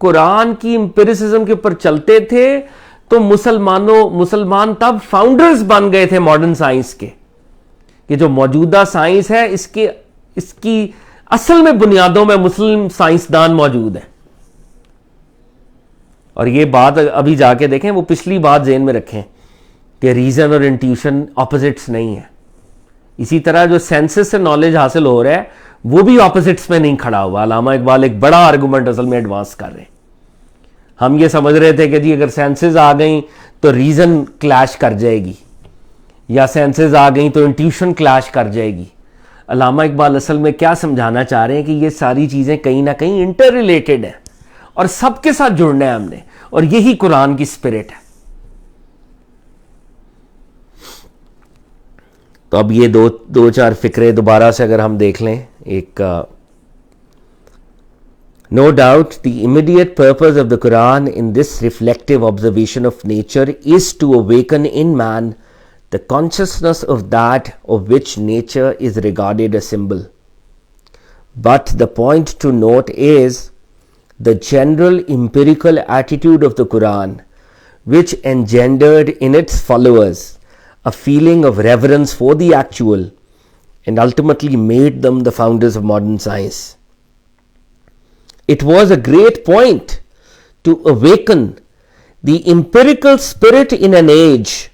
قرآن کی empiricism کے اوپر چلتے تھے تو مسلمان تب founders بن گئے تھے ماڈرن سائنس کے، کہ جو موجودہ سائنس ہے اس کی اصل میں بنیادوں میں مسلم سائنسدان موجود ہیں. اور یہ بات ابھی جا کے دیکھیں، وہ پچھلی بات ذہن میں رکھیں کہ ریزن اور انٹیوشن اپوزٹس نہیں ہیں. اسی طرح جو سینسز سے نالج حاصل ہو رہا ہے وہ بھی اپوزٹس میں نہیں کھڑا ہوا. علامہ اقبال ایک بڑا آرگومنٹ اصل میں ایڈوانس کر رہے ہیں. ہم یہ سمجھ رہے تھے کہ جی اگر سینسز آ گئیں تو ریزن کلیش کر جائے گی، یا سینسز آ گئیں تو انٹیوشن کلیش کر جائے گی. علامہ اقبال اصل میں کیا سمجھانا چاہ رہے ہیں کہ یہ ساری چیزیں کہیں نہ کہیں انٹر ریلیٹڈ ہیں اور سب کے ساتھ جڑنا ہے ہم نے، اور یہی قرآن کی اسپرٹ ہے. تو اب یہ دو چار فکرے دوبارہ سے اگر ہم دیکھ لیں. ایک No doubt the immediate purpose of the Quran in this reflective observation of nature is to awaken in man the consciousness of that of which nature is regarded a symbol. But the point to note is the general empirical attitude of the Quran, which engendered in its followers a feeling of reverence for the actual and ultimately made them the founders of modern science. It was a great point to awaken the empirical spirit in an age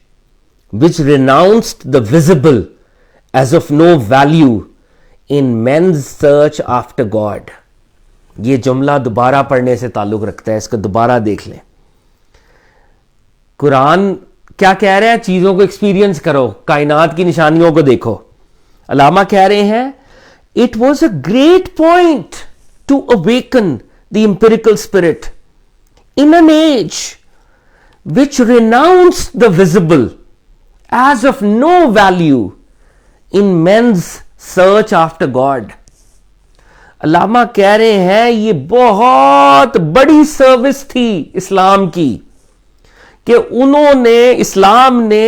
which renounced the visible as of no value in men's search after God. یہ جملہ دوبارہ پڑھنے سے تعلق رکھتا ہے، اس کو دوبارہ دیکھ لیں. قرآن کیا کہہ رہا ہے؟ چیزوں کو ایکسپیرینس کرو، کائنات کی نشانیوں کو دیکھو. علامہ کہہ رہے ہیں it was a great point to awaken the empirical spirit in an age which renounced the visible as of no value in men's search after God. علامہ کہہ رہے ہیں یہ بہت بڑی سروس تھی اسلام کی کہ اسلام نے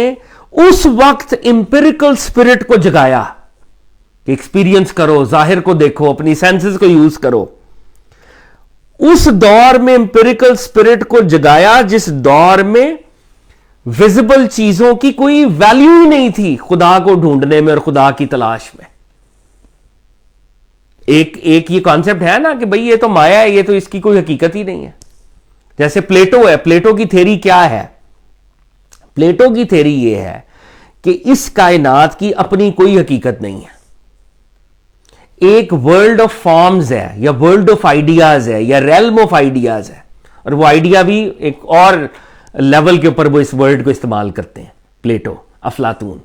اس وقت امپیریکل اسپرٹ کو جگایا کہ ایکسپیرینس کرو، ظاہر کو دیکھو، اپنی سینسز کو یوز کرو. اس دور میں امپیریکل اسپرٹ کو جگایا جس دور میں ویزیبل چیزوں کی کوئی ویلیو ہی نہیں تھی خدا کو ڈھونڈنے میں اور خدا کی تلاش میں. ایک یہ کانسیپٹ ہے نا کہ بھئی یہ تو مایا ہے، یہ تو اس کی کوئی حقیقت ہی نہیں ہے. جیسے پلیٹو ہے، پلیٹو کی تھیری کیا ہے؟ پلیٹو کی تھیری یہ ہے کہ اس کائنات کی اپنی کوئی حقیقت نہیں ہے. ایک ورلڈ آف فارمز ہے، یا ورلڈ آف آئیڈیاز ہے، یا ریلم آف آئیڈیاز ہے، اور وہ آئیڈیا بھی ایک اور لیول کے اوپر وہ اس ورڈ کو استعمال کرتے ہیں پلیٹو، افلاطون.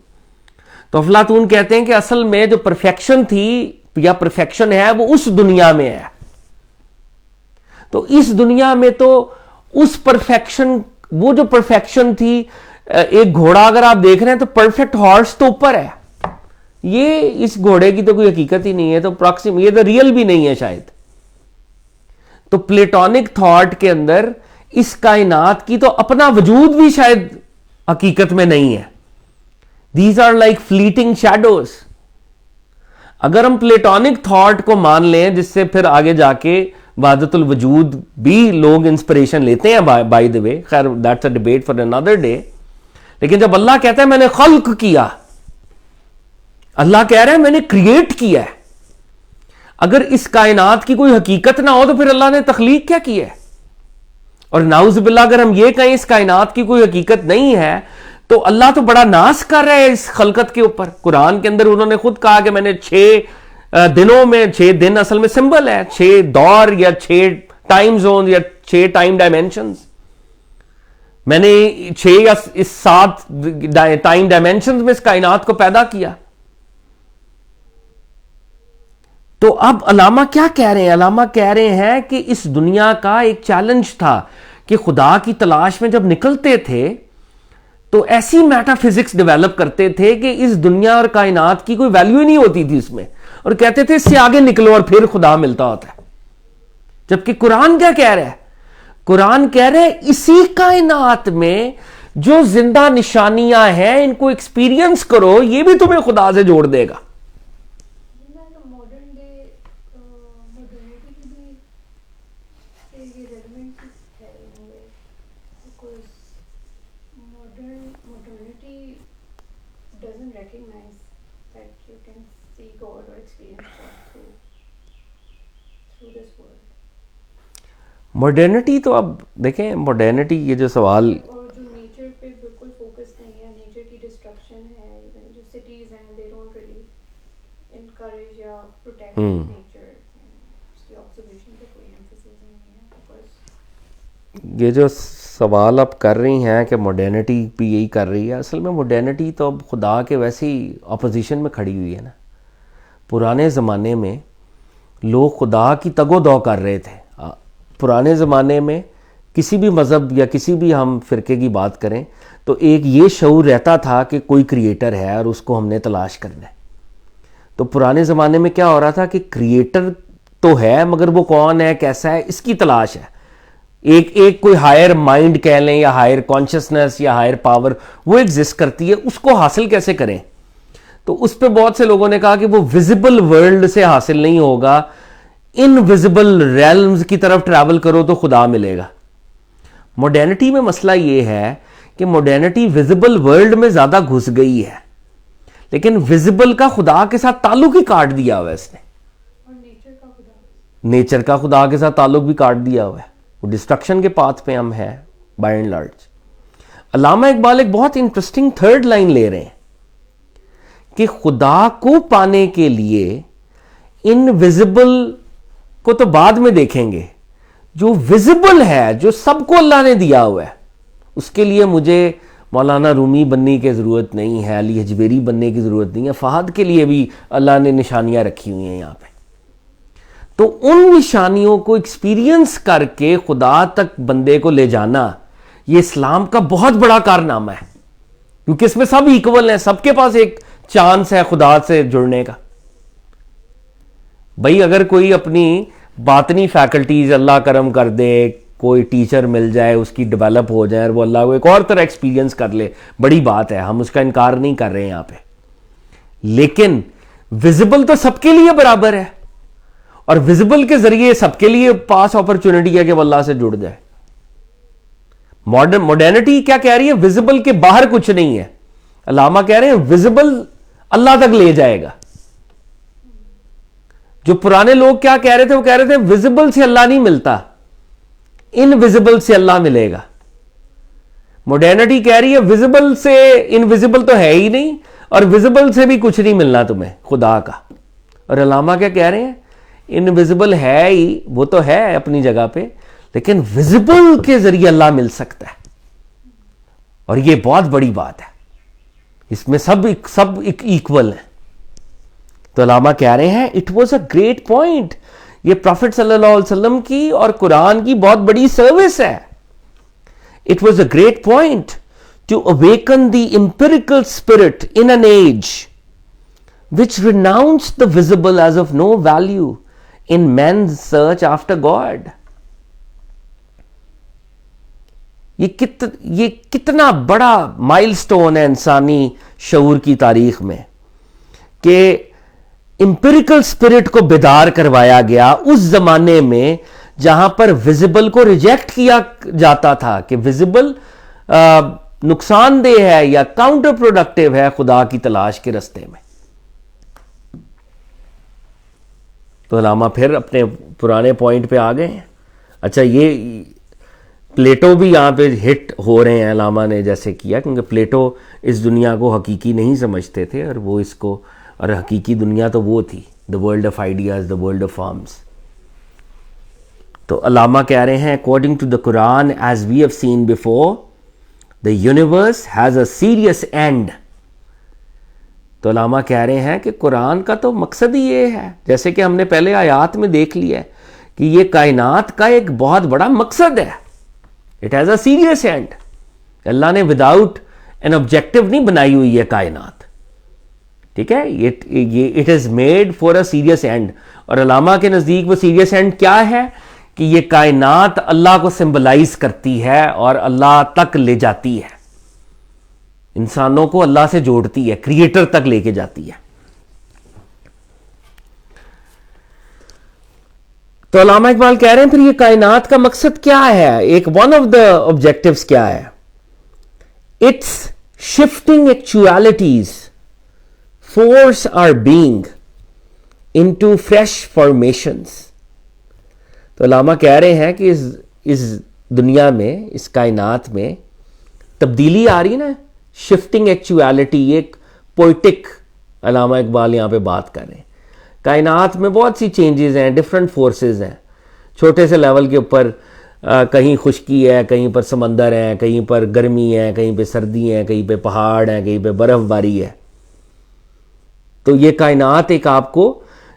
تو افلاطون کہتے ہیں کہ اصل میں جو پرفیکشن تھی یا پرفیکشن ہے وہ اس دنیا میں ہے. تو اس دنیا میں تو اس پرفیکشن، وہ جو پرفیکشن تھی، ایک گھوڑا اگر آپ دیکھ رہے ہیں تو پرفیکٹ ہارس تو اوپر ہے، یہ اس گھوڑے کی تو کوئی حقیقت ہی نہیں ہے، تو پراکسیم، یہ تو ریئل بھی نہیں ہے شاید. تو پلیٹونک تھاٹ کے اندر اس کائنات کی تو اپنا وجود بھی شاید حقیقت میں نہیں ہے. These are like fleeting shadows. اگر ہم پلیٹونک تھاٹ کو مان لیں، جس سے پھر آگے جا کے وحدت الوجود بھی لوگ انسپریشن لیتے ہیں بائی دی وے، خیر that's a debate for another day. لیکن جب اللہ کہتا ہے میں نے خلق کیا، اللہ کہہ رہا ہے میں نے کریٹ کیا ہے. اگر اس کائنات کی کوئی حقیقت نہ ہو تو پھر اللہ نے تخلیق کیا کی ہے؟ اور نعوذ باللہ اگر ہم یہ کہیں اس کائنات کی کوئی حقیقت نہیں ہے تو اللہ تو بڑا ناز کر رہا ہے اس خلقت کے اوپر. قرآن کے اندر انہوں نے خود کہا کہ میں نے 6 دنوں میں، 6 دن اصل میں سمبل ہے، 6 دور یا 6 ٹائم زون یا 6 ٹائم ڈائمینشنز، میں نے 6 یا 7 ٹائم ڈائمینشنز میں اس کائنات کو پیدا کیا. تو اب علامہ کیا کہہ رہے ہیں؟ علامہ کہہ رہے ہیں کہ اس دنیا کا ایک چیلنج تھا کہ خدا کی تلاش میں جب نکلتے تھے تو ایسی میٹا فزکس ڈیولپ کرتے تھے کہ اس دنیا اور کائنات کی کوئی ویلیو ہی نہیں ہوتی تھی اس میں، اور کہتے تھے اس سے آگے نکلو اور پھر خدا ملتا ہوتا ہے. جبکہ قرآن کیا کہہ رہا ہے؟ قرآن کہہ رہے ہیں اسی کائنات میں جو زندہ نشانیاں ہیں ان کو ایکسپیرینس کرو، یہ بھی تمہیں خدا سے جوڑ دے گا. recognize that you can see God or experience God through this world. Modernity تو اب دیکھیں ماڈرنٹی یہ جو سوال اور جو نیچر پہ بالکل فوکس نہیں ہے, نیچر کی ڈسٹرکشن ہے, ایون جو سٹیز ہیں they don't really encourage یا protect nature, اس کی observation پہ کوئی emphasis نہیں ہے. because یہ جو سوال آپ کر رہی ہیں کہ ماڈرنٹی بھی یہی کر رہی ہے, اصل میں ماڈرنٹی تو اب خدا کے ویسے ہی اپوزیشن میں کھڑی ہوئی ہے نا. پرانے زمانے میں لوگ خدا کی تگ و دو کر رہے تھے. پرانے زمانے میں کسی بھی مذہب یا کسی بھی ہم فرقے کی بات کریں تو ایک یہ شعور رہتا تھا کہ کوئی کریٹر ہے اور اس کو ہم نے تلاش کرنا ہے. تو پرانے زمانے میں کیا ہو رہا تھا کہ کریٹر تو ہے مگر وہ کون ہے, کیسا ہے, اس کی تلاش ہے. ایک کوئی ہائر مائنڈ کہہ لیں یا ہائر کانشسنس یا ہائر پاور وہ ایگزسٹ کرتی ہے, اس کو حاصل کیسے کریں. تو اس پہ بہت سے لوگوں نے کہا کہ وہ ویزیبل ورلڈ سے حاصل نہیں ہوگا, انویزیبل ریلمز کی طرف ٹریول کرو تو خدا ملے گا. ماڈرنٹی میں مسئلہ یہ ہے کہ ماڈرنٹی ویزیبل ورلڈ میں زیادہ گھس گئی ہے, لیکن ویزیبل کا خدا کے ساتھ تعلق ہی کاٹ دیا ہوا ہے اس نے, اور نیچر کا خدا کے ساتھ تعلق بھی کاٹ دیا ہوا ہے. وہ ڈسٹرکشن کے پاتھ پہ ہم ہیں بائی اینڈ لارج. علامہ اقبال ایک بہت انٹرسٹنگ تھرڈ لائن لے رہے ہیں کہ خدا کو پانے کے لیے انویزیبل کو تو بعد میں دیکھیں گے, جو ویزیبل ہے جو سب کو اللہ نے دیا ہوا ہے اس کے لیے مجھے مولانا رومی بننے کی ضرورت نہیں ہے, علی حجویری بننے کی ضرورت نہیں ہے. فہد کے لیے بھی اللہ نے نشانیاں رکھی ہوئی ہیں یہاں پہ. تو ان نشانیوں کو ایکسپیرینس کر کے خدا تک بندے کو لے جانا یہ اسلام کا بہت بڑا کارنامہ ہے, کیونکہ اس میں سب ایکول ہیں, سب کے پاس ایک چانس ہے خدا سے جڑنے کا. بھائی اگر کوئی اپنی باطنی فیکلٹیز اللہ کرم کر دے, کوئی ٹیچر مل جائے, اس کی ڈیولپ ہو جائے اور وہ اللہ کو ایک اور طرح ایکسپیرینس کر لے, بڑی بات ہے, ہم اس کا انکار نہیں کر رہے ہیں یہاں پہ. لیکن ویزیبل تو سب کے لیے برابر ہے, اور ویزیبل کے ذریعے سب کے لیے پاس اپرچونٹی ہے کہ وہ اللہ سے جڑ جائے. ماڈرنٹی کیا کہہ رہی ہے, ویزیبل کے باہر کچھ نہیں ہے. علامہ کہہ رہے ہیں ویزیبل اللہ تک لے جائے گا. جو پرانے لوگ کیا کہہ رہے تھے, وہ کہہ رہے تھے ویزیبل سے اللہ نہیں ملتا, انویزیبل سے اللہ ملے گا. ماڈرنٹی کہہ رہی ہے ویزیبل سے انویزیبل تو ہے ہی نہیں, اور ویزیبل سے بھی کچھ نہیں ملنا تمہیں خدا کا. اور علامہ کیا کہہ رہے ہیں, انویزیبل ہے ہی, وہ تو ہے اپنی جگہ پہ, لیکن ویزیبل کے ذریعے اللہ مل سکتا ہے, اور یہ بہت بڑی بات ہے. اس میں سب ایکول ہیں. تو علامہ کہہ رہے ہیں it was a great point, یہ پروفٹ صلی اللہ علیہ وسلم کی اور قرآن کی بہت بڑی سروس ہے. It was a great point to awaken the empirical spirit in an age which renounced the visible as of no value in men's search after God. یہ کتنا بڑا مائل سٹون ہے انسانی شعور کی تاریخ میں کہ امپیریکل اسپرٹ کو بیدار کروایا گیا اس زمانے میں جہاں پر ویزیبل کو ریجیکٹ کیا جاتا تھا کہ ویزیبل نقصان دہ ہے یا کاؤنٹر پروڈکٹیو ہے خدا کی تلاش کے رستے میں. تو علامہ پھر اپنے پرانے پوائنٹ پہ آ گئے ہیں. اچھا یہ پلیٹو بھی یہاں پہ ہٹ ہو رہے ہیں, علامہ نے جیسے کیا, کیونکہ پلیٹو اس دنیا کو حقیقی نہیں سمجھتے تھے, اور وہ اس کو, اور حقیقی دنیا تو وہ تھی the world of ideas, the world of forms. تو علامہ کہہ رہے ہیں according to the Quran as we have seen before the universe has a serious end. تو علامہ کہہ رہے ہیں کہ قرآن کا تو مقصد ہی یہ ہے, جیسے کہ ہم نے پہلے آیات میں دیکھ لیا ہے کہ یہ کائنات کا ایک بہت بڑا مقصد ہے. It has a serious end. Allah نے وداؤٹ این آبجیکٹو نہیں بنائی ہوئی ہے کائنات, ٹھیک ہے, it is made for a serious and. اور علامہ کے نزدیک وہ سیریس اینڈ کیا ہے کہ یہ کائنات اللہ کو سمبلائز کرتی ہے اور اللہ تک لے جاتی ہے, انسانوں کو اللہ سے جوڑتی ہے, کریٹر تک لے کے جاتی ہے. تو علامہ اقبال کہہ رہے ہیں پھر یہ کائنات کا مقصد کیا ہے, ایک ون آف دا آبجیکٹیوز کیا ہے, it's shifting actualities force our being into fresh formations. تو علامہ کہہ رہے ہیں کہ اس دنیا میں, اس کائنات میں تبدیلی آ رہی نا, شفٹنگ ایکچویلٹی. ایک پوئٹک علامہ اقبال یہاں پہ بات کر رہے ہیں. کائنات میں بہت سی چینجز ہیں, ڈفرینٹ فورسز ہیں. چھوٹے سے لیول کے اوپر کہیں خشکی ہے, کہیں پر سمندر ہے, کہیں پر گرمی ہے, کہیں پہ سردی ہے, کہیں پہ پہاڑ ہیں, کہیں پہ برف باری ہے. تو یہ کائنات ایک آپ کو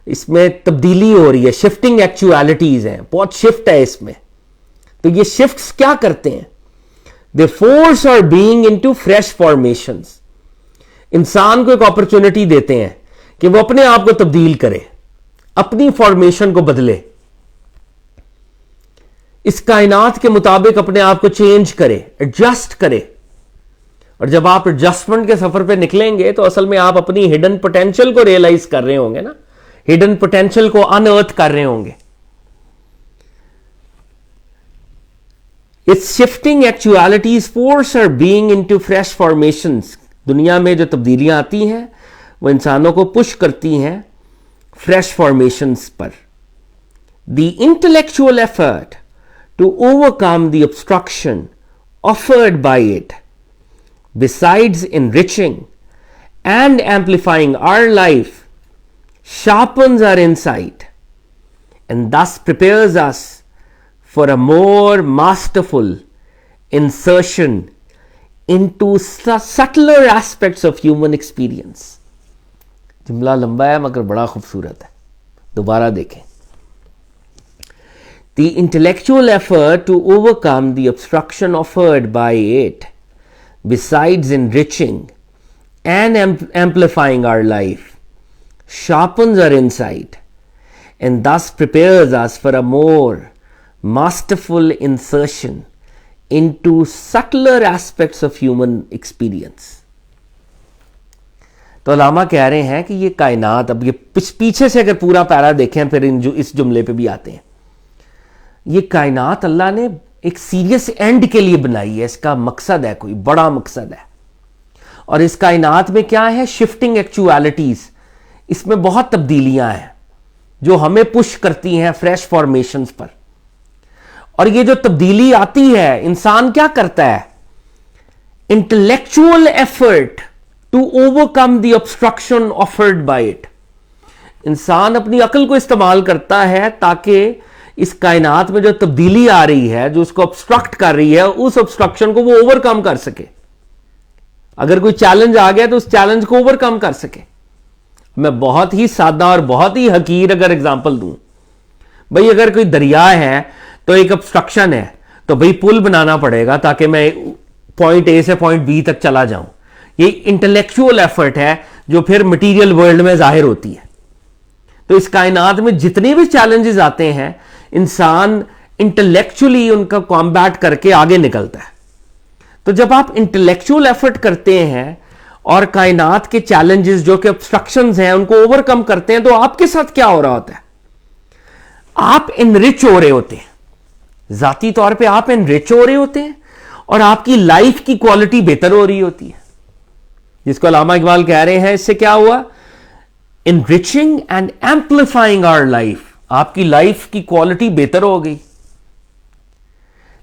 اس میں تبدیلی ہو رہی ہے, شفٹنگ ایکچویلٹیز ہیں, بہت شفٹ ہے اس میں. تو یہ شفٹس کیا کرتے ہیں؟ دے فورس اور بینگ انٹو فریش فارمیشنز. انسان کو ایک اپرچونٹی دیتے ہیں کہ وہ اپنے آپ کو تبدیل کرے, اپنی فارمیشن کو بدلے, اس کائنات کے مطابق اپنے آپ کو چینج کرے, ایڈجسٹ کرے. اور جب آپ ایڈجسٹمنٹ کے سفر پہ نکلیں گے تو اصل میں آپ اپنی ہڈن پوٹینشل کو ریئلائز کر رہے ہوں گے نا, ہڈن پوٹینشل کو انرتھ کر رہے ہوں گے. It's shifting actualities force our being into fresh formations. دنیا میں جو تبدیلیاں آتی ہیں وہ انسانوں کو پش کرتی ہیں fresh formations per. The intellectual effort to overcome the obstruction offered by it, besides enriching and amplifying our life, sharpens our insight and thus prepares us for a more masterful insertion into subtler aspects of human experience. جملہ لمبا ہے مگر بڑا خوبصورت ہے, دوبارہ دیکھیں. The intellectual effort to overcome the obstruction offered by it, besides enriching and amplifying our life, sharpens our insight and thus prepares us for a more masterful insertion into subtler aspects of human experience. تو علامہ کہہ رہے ہیں کہ یہ کائنات, اب یہ پیچھے سے اگر پورا پیرا دیکھیں پھر اس جملے پہ بھی آتے ہیں. یہ کائنات اللہ نے ایک سیریس اینڈ کے لیے بنائی ہے, اس کا مقصد ہے, کوئی بڑا مقصد ہے. اور اس کائنات میں کیا ہے؟ شفٹنگ ایکچویلٹیز. اس میں بہت تبدیلیاں ہیں جو ہمیں پش کرتی ہیں فریش فارمیشنز پر. اور یہ جو تبدیلی آتی ہے انسان کیا کرتا ہے؟ Intellectual effort to overcome the obstruction offered by it. انسان اپنی عقل کو استعمال کرتا ہے تاکہ اس کائنات میں جو تبدیلی آ رہی ہے, جو اس کو obstruct کر رہی ہے, اس obstruction کو وہ اوورکم کر سکے. اگر کوئی چیلنج آ گیا تو اس چیلنج کو اوورکم کر سکے. میں بہت ہی سادہ اور بہت ہی حقیر اگر اگزامپل دوں, بھئی اگر کوئی دریا ہے تو ایک obstruction ہے, تو بھئی پل بنانا پڑے گا تاکہ میں پوائنٹ اے سے پوائنٹ بی تک چلا جاؤں. یہ انٹلیکچوئل ایفرٹ ہے جو پھر مٹیریل ورلڈ میں ظاہر ہوتی ہے. تو اس کائنات میں جتنے بھی چیلنجز آتے ہیں انسان انٹلیکچولی ان کا کامبیٹ کر کے آگے نکلتا ہے. تو جب آپ انٹلیکچوئل ایفرٹ کرتے ہیں اور کائنات کے چیلنجز جو کہ obstructions ہیں ان کو اوورکم کرتے ہیں, تو آپ کے ساتھ کیا ہو رہا ہوتا ہے؟ آپ انرچ ہو رہے ہوتے ہیں, ذاتی طور پہ آپ انرچ ہو رہے ہوتے ہیں اور آپ کی لائف کی کوالٹی بہتر ہو رہی ہوتی ہے. جس کو علامہ اقبال کہہ رہے ہیں اس سے کیا ہوا؟ enriching and amplifying our life. آپ کی لائف کی کوالٹی بہتر ہو گئی.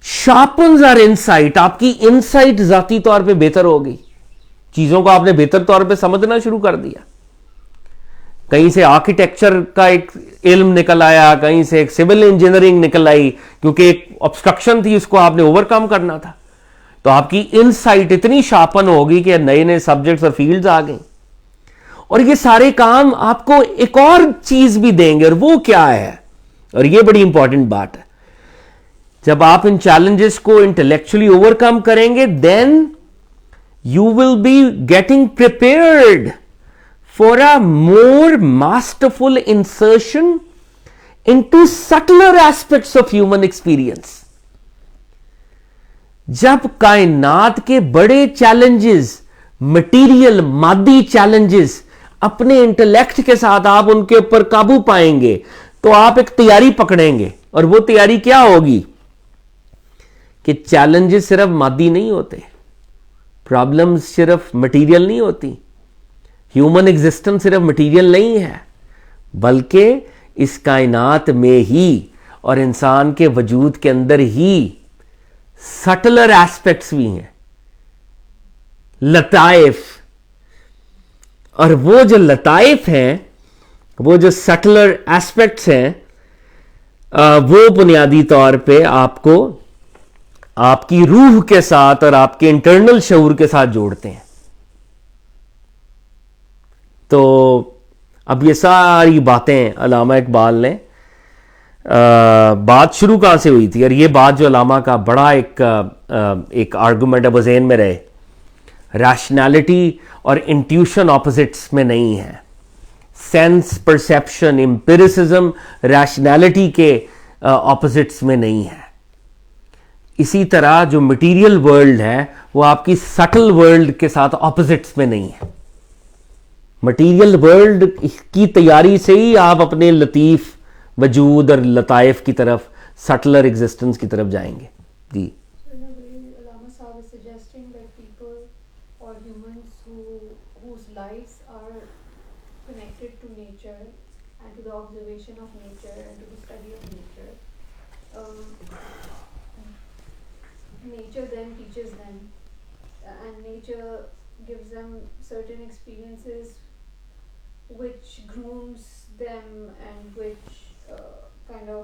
sharpens our insight. آپ کی انسائٹ ذاتی طور پہ بہتر ہو گئی, چیزوں کو آپ نے بہتر طور پہ سمجھنا شروع کر دیا. کہیں سے آرکیٹیکچر کا ایک علم نکل آیا, کہیں سے ایک سول انجینئرنگ نکل آئی, کیونکہ ایک obstruction تھی اس کو آپ نے اوورکم کرنا تھا. تو آپ کی انسائٹ اتنی شارپن ہوگی کہ نئے نئے سبجیکٹس اور فیلڈز آ گئیں. اور یہ سارے کام آپ کو ایک اور چیز بھی دیں گے, اور وہ کیا ہے؟ اور یہ بڑی امپورٹنٹ بات ہے. جب آپ ان چیلنجز کو انٹلیکچولی اوورکم کریں گے, then you will be getting prepared for a more masterful insertion into subtler aspects of human experience. جب کائنات کے بڑے چیلنجز, مٹیریل مادی چیلنجز, اپنے انٹلیکٹ کے ساتھ آپ ان کے اوپر قابو پائیں گے, تو آپ ایک تیاری پکڑیں گے. اور وہ تیاری کیا ہوگی کہ چیلنجز صرف مادی نہیں ہوتے, پرابلمز صرف مٹیریل نہیں ہوتی, ہیومن ایگزسٹنس صرف مٹیریل نہیں ہے بلکہ اس کائنات میں ہی اور انسان کے وجود کے اندر ہی سٹلر ایسپیکٹس بھی ہیں, لطائف. اور وہ جو لطائف ہیں, وہ جو سٹلر ایسپیکٹس ہیں, وہ بنیادی طور پہ آپ کو آپ کی روح کے ساتھ اور آپ کے انٹرنل شعور کے ساتھ جوڑتے ہیں. تو اب یہ ساری باتیں علامہ اقبال نے بات شروع کہاں سے ہوئی تھی, اور یہ بات جو علامہ کا بڑا ایک آرگومنٹ اب ذہن میں رہے, ریشنالٹی اور انٹیوشن اپوزٹس میں نہیں ہے. سینس, پرسیپشن, امپیریسزم ریشنالٹی کے اپوزٹس میں نہیں ہے. اسی طرح جو مٹیریل ورلڈ ہے وہ آپ کی سٹل ورلڈ کے ساتھ اپوزٹس میں نہیں ہے. مٹیریل ورلڈ کی تیاری سے ہی آپ اپنے لطیف وجود اور لطائف کی طرف, سٹلر ایگزسٹنس کی طرف جائیں گے. جی Allama Sahab is suggesting that people or humans whose lives are connected to nature and to the observation of nature and to the study of nature, nature then teaches them, and nature gives them certain experiences which grooms them and which kind of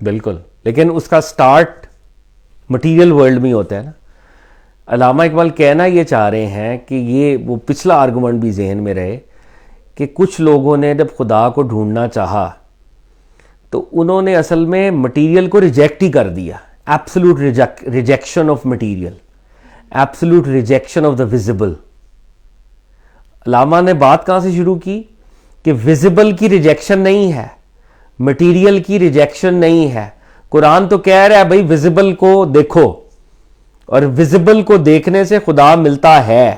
بالکل, لیکن اس کا start material world میں ہوتا ہے نا. علامہ اقبال کہنا یہ چاہ رہے ہیں کہ یہ وہ پچھلا آرگومنٹ بھی ذہن میں رہے کہ کچھ لوگوں نے جب خدا کو ڈھونڈنا چاہا تو انہوں نے اصل میں مٹیریل کو ریجیکٹ ہی کر دیا. Absolute rejection of material, absolute rejection of the visible. علامہ نے بات کہاں سے شروع کی کہ ویزیبل کی ریجیکشن نہیں ہے, مٹیریل کی ریجیکشن نہیں ہے. قرآن تو کہہ رہا ہے بھائی ویزیبل کو دیکھو, اور ویزیبل کو دیکھنے سے خدا ملتا ہے.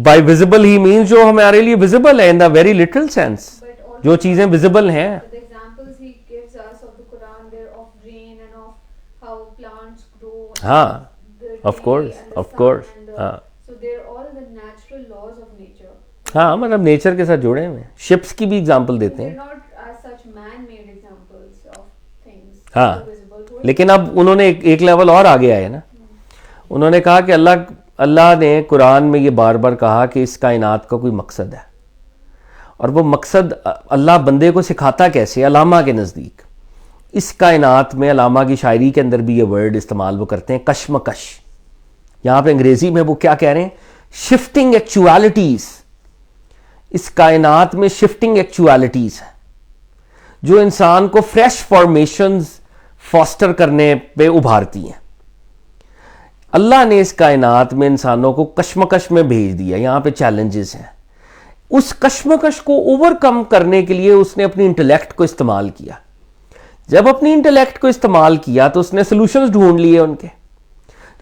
بائی ویزیبل ہی مینس جو ہمارے لیے ویزیبل ہے ان دا ویری لٹرل سینس, جو چیزیں ویزیبل ہیں. ہاں آف کورس ہاں ہاں مطلب نیچر کے ساتھ جوڑے ہوئے. شپس کی بھی اگزامپل دیتے ہیں. ہاں لیکن اب انہوں نے ایک لیول اور آگے آئے نا. انہوں نے کہا کہ اللہ نے قرآن میں یہ بار بار کہا کہ اس کائنات کا کوئی مقصد ہے, اور وہ مقصد اللہ بندے کو سکھاتا کیسے. علامہ کے نزدیک اس کائنات میں, علامہ کی شاعری کے اندر بھی یہ ورڈ استعمال وہ کرتے ہیں, کشمکش. یہاں پہ انگریزی میں وہ کیا کہہ رہے ہیں, شفٹنگ ایکچوالٹیز. اس کائنات میں شفٹنگ ایکچوالٹیز ہیں جو انسان کو فریش فارمیشنز فاسٹر کرنے پہ ابھارتی ہیں. اللہ نے اس کائنات میں انسانوں کو کشمکش میں بھیج دیا. یہاں پہ چیلنجز ہیں. اس کشمکش کو اوور کم کرنے کے لیے اس نے اپنی انٹلیکٹ کو استعمال کیا. جب اپنی انٹلیکٹ کو استعمال کیا تو اس نے سلوشنز ڈھونڈ لیے. ان کے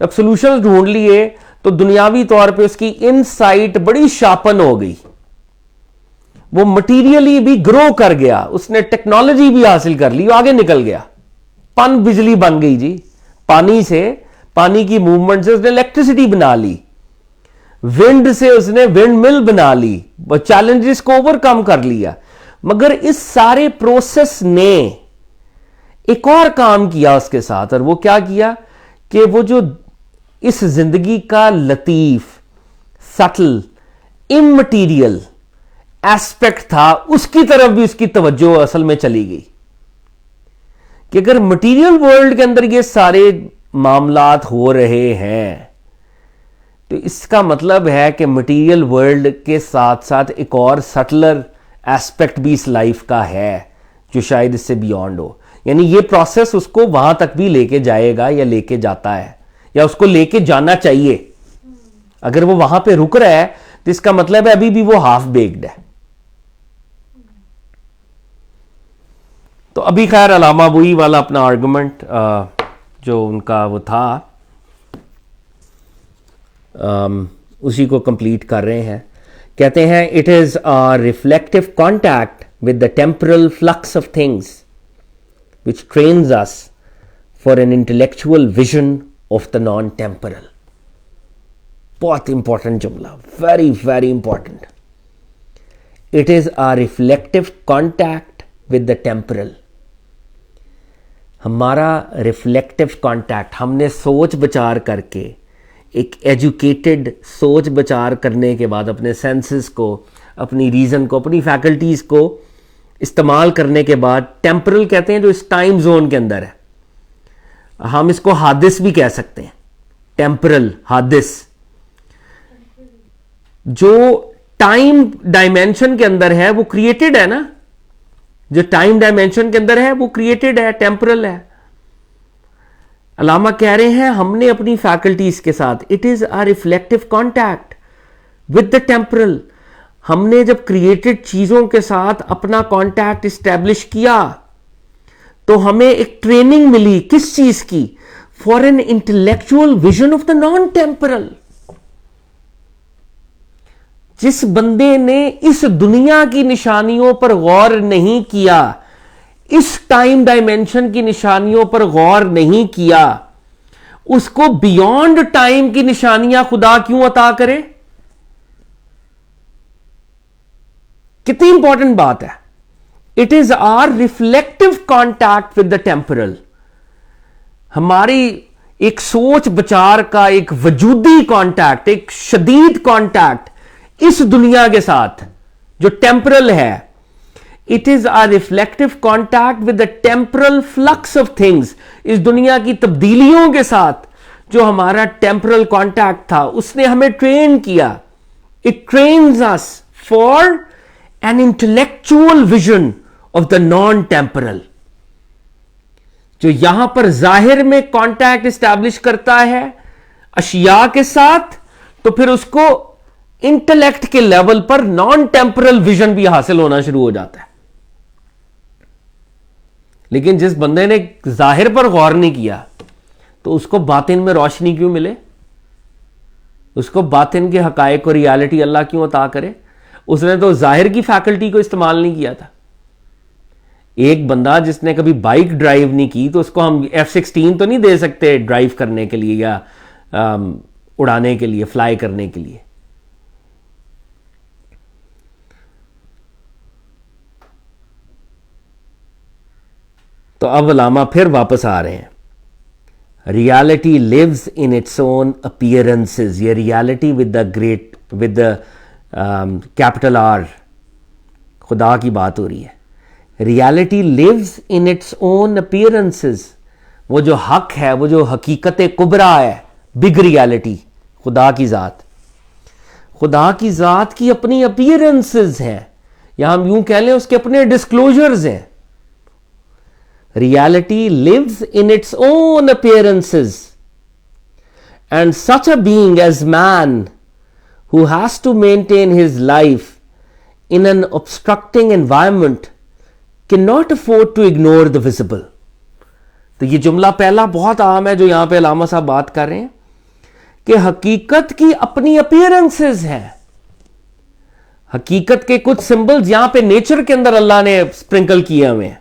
جب سلوشنز ڈھونڈ لیے تو دنیاوی طور پہ اس کی انسائٹ بڑی شارپن ہو گئی. وہ مٹیریلی بھی گرو کر گیا, اس نے ٹیکنالوجی بھی حاصل کر لی, آگے نکل گیا. پن بجلی بن گئی جی. پانی سے, پانی کی موومنٹ سے اس نے الیکٹریسٹی بنا لی. ونڈ سے اس نے ونڈ مل بنا لی. چیلنجز کو اوور کم کر لیا. مگر اس سارے پروسیس نے ایک اور کام کیا اس کے ساتھ, اور وہ کیا کیا کہ وہ جو اس زندگی کا لطیف, سٹل, امٹیریل ایسپیکٹ تھا اس کی طرف بھی اس کی توجہ اصل میں چلی گئی. کہ اگر مٹیریل ورلڈ کے اندر یہ سارے معاملات ہو رہے ہیں تو اس کا مطلب ہے کہ مٹیریل ورلڈ کے ساتھ ساتھ ایک اور سٹلر ایسپیکٹ بھی اس لائف کا ہے جو شاید اس سے بیونڈ ہو. یعنی یہ پروسیس اس کو وہاں تک بھی لے کے جائے گا یا لے کے جاتا ہے, یا اس کو لے کے جانا چاہیے. اگر وہ وہاں پہ رک رہا ہے تو اس کا مطلب ہے ابھی بھی وہ ہاف بیکڈ ہے. تو ابھی خیر علامہ وہی والا اپنا آرگومنٹ جو ان کا وہ تھا اسی کو کمپلیٹ کر رہے ہیں کہتے ہیں it is a reflective contact with the temporal flux of things which trains us for an intellectual vision of the non-temporal. بہت امپورٹنٹ جملہ, very very important. It is a reflective contact with the temporal. ہمارا reflective contact, ہم نے سوچ بچار کر کے, ایک ایجوکیٹڈ سوچ بچار کرنے کے بعد اپنے سینسز کو, اپنی ریزن کو, اپنی فیکلٹیز کو استعمال کرنے کے بعد, ٹیمپرل کہتے ہیں جو اس ٹائم زون کے اندر ہے, ہم اس کو حادث بھی کہہ سکتے ہیں, ٹیمپرل حادث, جو ٹائم ڈائمینشن کے اندر ہے وہ کریٹڈ ہے نا, جو ٹائم ڈائمینشن کے اندر ہے وہ کریٹڈ ہے, ٹیمپرل ہے. علامہ کہہ رہے ہیں ہم نے اپنی فیکلٹیز کے ساتھ, it is a reflective contact with the temporal, ہم نے جب کریٹڈ چیزوں کے ساتھ اپنا کانٹیکٹ اسٹیبلش کیا تو ہمیں ایک ٹریننگ ملی, کس چیز کی؟ For an intellectual vision of the non temporal. جس بندے نے اس دنیا کی نشانیوں پر غور نہیں کیا, اس ٹائم ڈائمینشن کی نشانیوں پر غور نہیں کیا, اس کو بیونڈ ٹائم کی نشانیاں خدا کیوں عطا کرے؟ کتنی امپورٹنٹ بات ہے. It is our reflective contact with the temporal. ہماری ایک سوچ بچار کا ایک وجودی کانٹیکٹ, ایک شدید کانٹیکٹ اس دنیا کے ساتھ جو ٹیمپرل ہے. It is a reflective contact with the temporal flux of things. اس دنیا کی تبدیلیوں کے ساتھ جو ہمارا ٹیمپرل کانٹیکٹ تھا, اس نے ہمیں ٹرین کیا. It trains us for an intellectual vision of the non temporal. جو یہاں پر ظاہر میں کانٹیکٹ اسٹیبلش کرتا ہے اشیاء کے ساتھ, تو پھر اس کو انٹلیکٹ کے لیول پر نان ٹیمپرل ویژن بھی حاصل ہونا شروع ہو جاتا ہے. لیکن جس بندے نے ظاہر پر غور نہیں کیا تو اس کو باطن میں روشنی کیوں ملے؟ اس کو باطن کے حقائق اور ریالٹی اللہ کیوں عطا کرے؟ اس نے تو ظاہر کی فیکلٹی کو استعمال نہیں کیا تھا. ایک بندہ جس نے کبھی بائک ڈرائیو نہیں کی تو اس کو ہم F-16 تو نہیں دے سکتے ڈرائیو کرنے کے لیے یا اڑانے کے لیے, فلائی کرنے کے لیے. تو اب علامہ پھر واپس آ رہے ہیں. Reality lives in its own appearances. یہ reality with the capital R, خدا کی بات ہو رہی ہے. Reality lives in its own appearances. وہ جو حق ہے, وہ جو حقیقت کبریٰ ہے, بگ ریالٹی, خدا کی ذات. خدا کی ذات کی اپنی اپیئرنسز ہیں, یا ہم یوں کہہ لیں اس کے اپنے ڈسکلوجرز ہیں. Reality lives in its own appearances, and such a being as man who has to maintain his life in an obstructing environment cannot afford to ignore the visible. تو یہ جملہ پہلا بہت عام ہے جو یہاں پہ علامہ صاحب بات کر رہے ہیں کہ حقیقت کی اپنی اپیئرنسز ہیں. حقیقت کے کچھ سمبلز یہاں پہ نیچر کے اندر اللہ نے سپرنکل کیے ہوئے ہیں.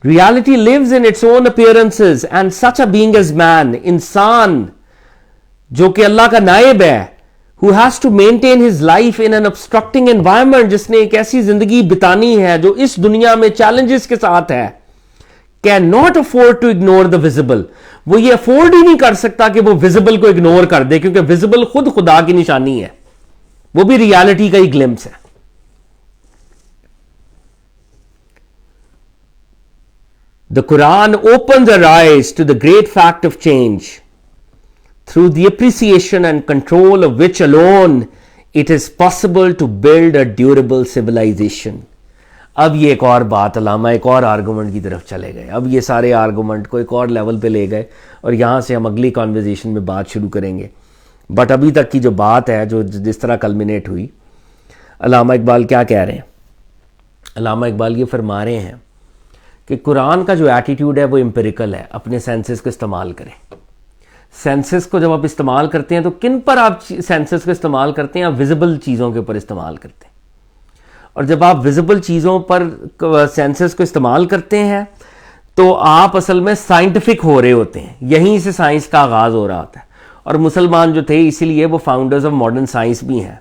Reality lives in its own appearances, and such a being as man, انسان جو کہ اللہ کا نائب ہے, who has to maintain his life in an obstructing environment, جس نے ایک ایسی زندگی بتانی ہے جو اس دنیا میں چیلنجز کے ساتھ ہے, cannot afford to ignore the visible. وہ یہ افورڈ ہی نہیں کر سکتا کہ وہ ویزیبل کو اگنور کر دے, کیونکہ ویزیبل خود خدا کی نشانی ہے, وہ بھی ریالٹی کا ہی گلمپس ہے. The Quran opens our eyes to the great fact of change, through the appreciation and control of which alone it is possible to build a durable civilization. اب یہ ایک اور بات علامہ ایک اور آرگومنٹ کی طرف چلے گئے. اب یہ سارے آرگومنٹ کو ایک اور لیول پہ لے گئے اور یہاں سے ہم اگلی کانورزیشن میں بات شروع کریں گے. بٹ ابھی تک کی جو بات ہے, جو جس طرح کلمینیٹ ہوئی, علامہ اقبال کیا کہہ رہے ہیں؟ علامہ اقبال یہ فرما رہے ہیں کہ قرآن کا جو ایٹیٹیوڈ ہے وہ امپیریکل ہے, اپنے سینسز کو استعمال کریں. سینسز کو جب آپ استعمال کرتے ہیں تو کن پر آپ سینسز کو استعمال کرتے ہیں؟ آپ ویزیبل چیزوں کے اوپر استعمال کرتے ہیں. اور جب آپ ویزیبل چیزوں پر سینسز کو استعمال کرتے ہیں تو آپ اصل میں سائنٹیفک ہو رہے ہوتے ہیں. یہیں سے سائنس کا آغاز ہو رہا ہوتا ہے. اور مسلمان جو تھے اسی لیے وہ فاؤنڈرز آف ماڈرن سائنس بھی ہیں.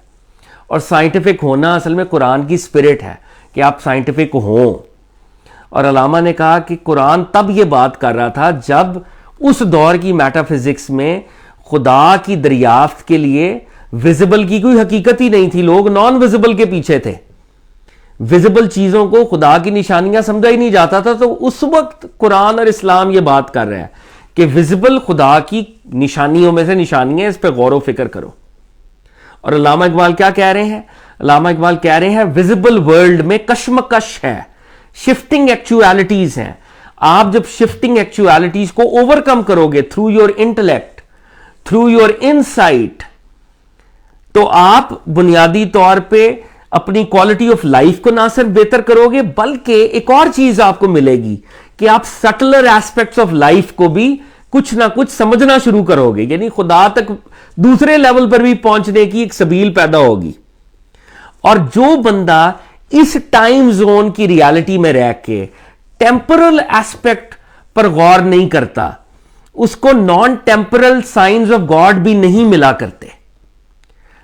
اور سائنٹیفک ہونا اصل میں قرآن کی اسپرٹ ہے کہ آپ سائنٹیفک ہوں. اور علامہ نے کہا کہ قرآن تب یہ بات کر رہا تھا جب اس دور کی میٹا فزکس میں خدا کی دریافت کے لیے ویزیبل کی کوئی حقیقت ہی نہیں تھی. لوگ نان ویزیبل کے پیچھے تھے. ویزیبل چیزوں کو خدا کی نشانیاں سمجھا ہی نہیں جاتا تھا. تو اس وقت قرآن اور اسلام یہ بات کر رہا ہے کہ ویزیبل خدا کی نشانیوں میں سے نشانی ہے, اس پہ غور و فکر کرو. اور علامہ اقبال کیا کہہ رہے ہیں؟ علامہ اقبال کہہ رہے ہیں ویزیبل ورلڈ میں کشمکش ہے, شفٹنگ ایکچویلٹیز ہیں. آپ جب شفٹنگ ایکچویلٹیز کو اوور کم کرو گے through your intellect, through your insight, تو آپ بنیادی طور پہ اپنی کوالٹی آف لائف کو نہ صرف بہتر کرو گے بلکہ ایک اور چیز آپ کو ملے گی کہ آپ سٹلر ایسپیکٹس آف لائف کو بھی کچھ نہ کچھ سمجھنا شروع کرو گے. یعنی خدا تک دوسرے لیول پر بھی پہنچنے کی ایک سبیل پیدا ہوگی. اور جو بندہ اس ٹائم زون کی ریالٹی میں رہ کے ٹیمپرل ایسپیکٹ پر غور نہیں کرتا, اس کو naan temporal signs of God بھی نہیں ملا کرتے.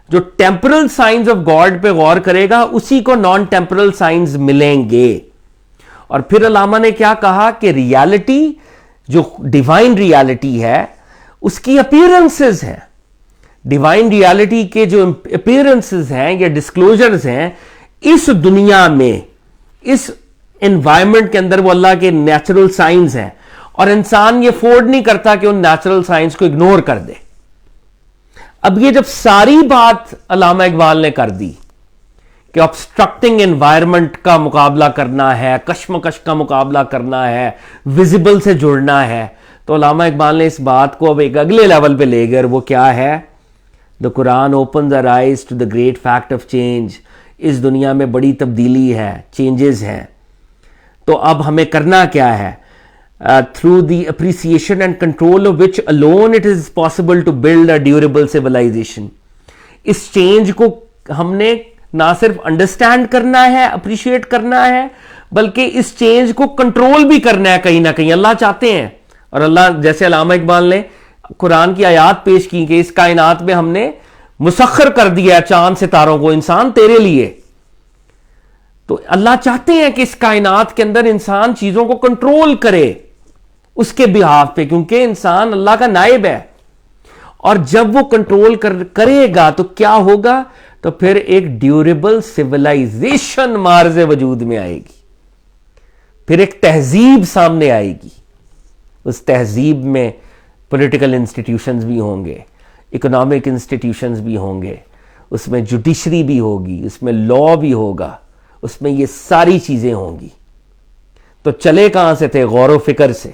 جو ٹیمپرل سائنز آف گاڈ پہ غور کرے گا اسی کو نان ٹیمپرل سائنز ملیں گے. اور پھر علامہ نے کیا کہا کہ ریالٹی جو ڈیوائن ریالٹی ہے اس کی اپیرنسز ہیں. ڈیوائن ریالٹی کے جو اپیرنسز ہیں یا ڈسکلوجرز ہیں اس دنیا میں, اس انوائرمنٹ کے اندر, وہ اللہ کے نیچرل سائنس ہیں. اور انسان یہ افورڈ نہیں کرتا کہ ان نیچرل سائنس کو اگنور کر دے. اب یہ جب ساری بات علامہ اقبال نے کر دی کہ obstructing انوائرمنٹ کا مقابلہ کرنا ہے, کشمکش کا مقابلہ کرنا ہے, ویزیبل سے جڑنا ہے, تو علامہ اقبال نے اس بات کو اب ایک اگلے لیول پہ لے گئے. وہ کیا ہے؟ The Quran opens our eyes to the great fact of change. اس دنیا میں بڑی تبدیلی ہے, چینجز ہیں. تو اب ہمیں کرنا کیا ہے؟ Through the appreciation and control of which alone it is possible to build a durable civilization. اس چینج کو ہم نے نہ صرف انڈرسٹینڈ کرنا ہے, اپریشیٹ کرنا ہے, بلکہ اس چینج کو کنٹرول بھی کرنا ہے. کہیں نہ کہیں اللہ چاہتے ہیں. اور اللہ, جیسے علامہ اقبال نے قرآن کی آیات پیش کی کہ اس کائنات میں ہم نے مسخر کر دیا چاند ستاروں کو انسان تیرے لیے. تو اللہ چاہتے ہیں کہ اس کائنات کے اندر انسان چیزوں کو کنٹرول کرے اس کے بہاف پہ, کیونکہ انسان اللہ کا نائب ہے. اور جب وہ کنٹرول کرے گا تو کیا ہوگا؟ تو پھر ایک ڈیوریبل سیولائزیشن مارز وجود میں آئے گی. پھر ایک تہذیب سامنے آئے گی. اس تہذیب میں پولیٹیکل انسٹیٹیوشنز بھی ہوں گے, اکنامک انسٹیٹیوشنز بھی ہوں گے, اس میں جوڈیشری بھی ہوگی, اس میں لا بھی ہوگا, اس میں یہ ساری چیزیں ہوں گی. تو چلے کہاں سے تھے؟ غور و فکر سے.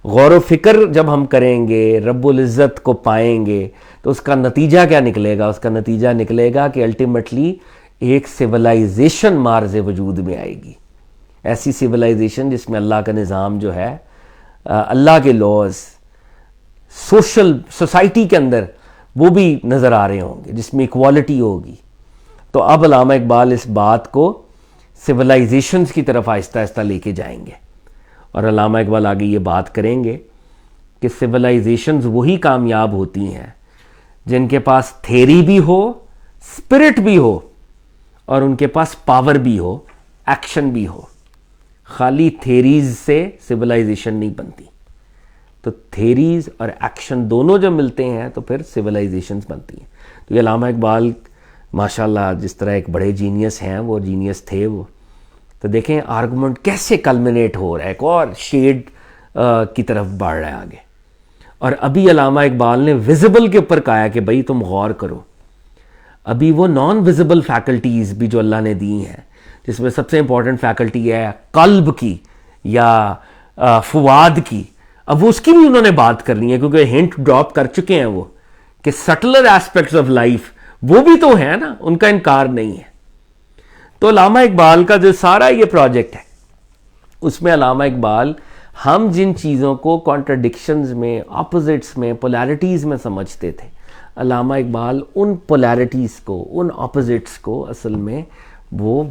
غور و فکر جب ہم کریں گے, رب العزت کو پائیں گے, تو اس کا نتیجہ کیا نکلے گا؟ اس کا نتیجہ نکلے گا کہ الٹیمیٹلی ایک سیولائزیشن مارز وجود میں آئے گی. ایسی سیولائزیشن جس میں اللہ کا نظام جو ہے, اللہ کے لاز سوشل سوسائٹی کے اندر وہ بھی نظر آ رہے ہوں گے, جس میں ایکوالٹی ہوگی. تو اب علامہ اقبال اس بات کو سیولائزیشنز کی طرف آہستہ آہستہ لے کے جائیں گے. اور علامہ اقبال آگے یہ بات کریں گے کہ سیولائزیشنز وہی کامیاب ہوتی ہیں جن کے پاس تھیری بھی ہو, اسپرٹ بھی ہو, اور ان کے پاس پاور بھی ہو, ایکشن بھی ہو. خالی تھیریز سے سیولائزیشن نہیں بنتی. تو تھیریز اور ایکشن دونوں جب ملتے ہیں تو پھر سیولائزیشنز بنتی ہیں. تو یہ علامہ اقبال ماشاءاللہ جس طرح ایک بڑے جینیس ہیں, وہ جینیس تھے وہ. تو دیکھیں آرگومنٹ کیسے کلمنیٹ ہو رہا ہے, ایک اور شیڈ کی طرف بڑھ رہا ہے آگے. اور ابھی علامہ اقبال نے ویزیبل کے اوپر کہا کہ بھائی تم غور کرو. ابھی وہ نان ویزیبل فیکلٹیز بھی جو اللہ نے دی ہیں, جس میں سب سے امپورٹنٹ فیکلٹی ہے قلب کی یا فواد کی, اب وہ اس کی بھی انہوں نے بات کرنی ہے, کیونکہ ہنٹ ڈراپ کر چکے ہیں وہ کہ سٹلر ایسپیکٹس آف لائف وہ بھی تو ہیں نا, ان کا انکار نہیں ہے. تو علامہ اقبال کا جو سارا یہ پروجیکٹ ہے اس میں علامہ اقبال ہم جن چیزوں کو کانٹرڈکشنز میں، اپوزٹس میں، پولیرٹیز میں سمجھتے تھے، علامہ اقبال ان پولیرٹیز کو، ان اپوزٹس کو اصل میں وہ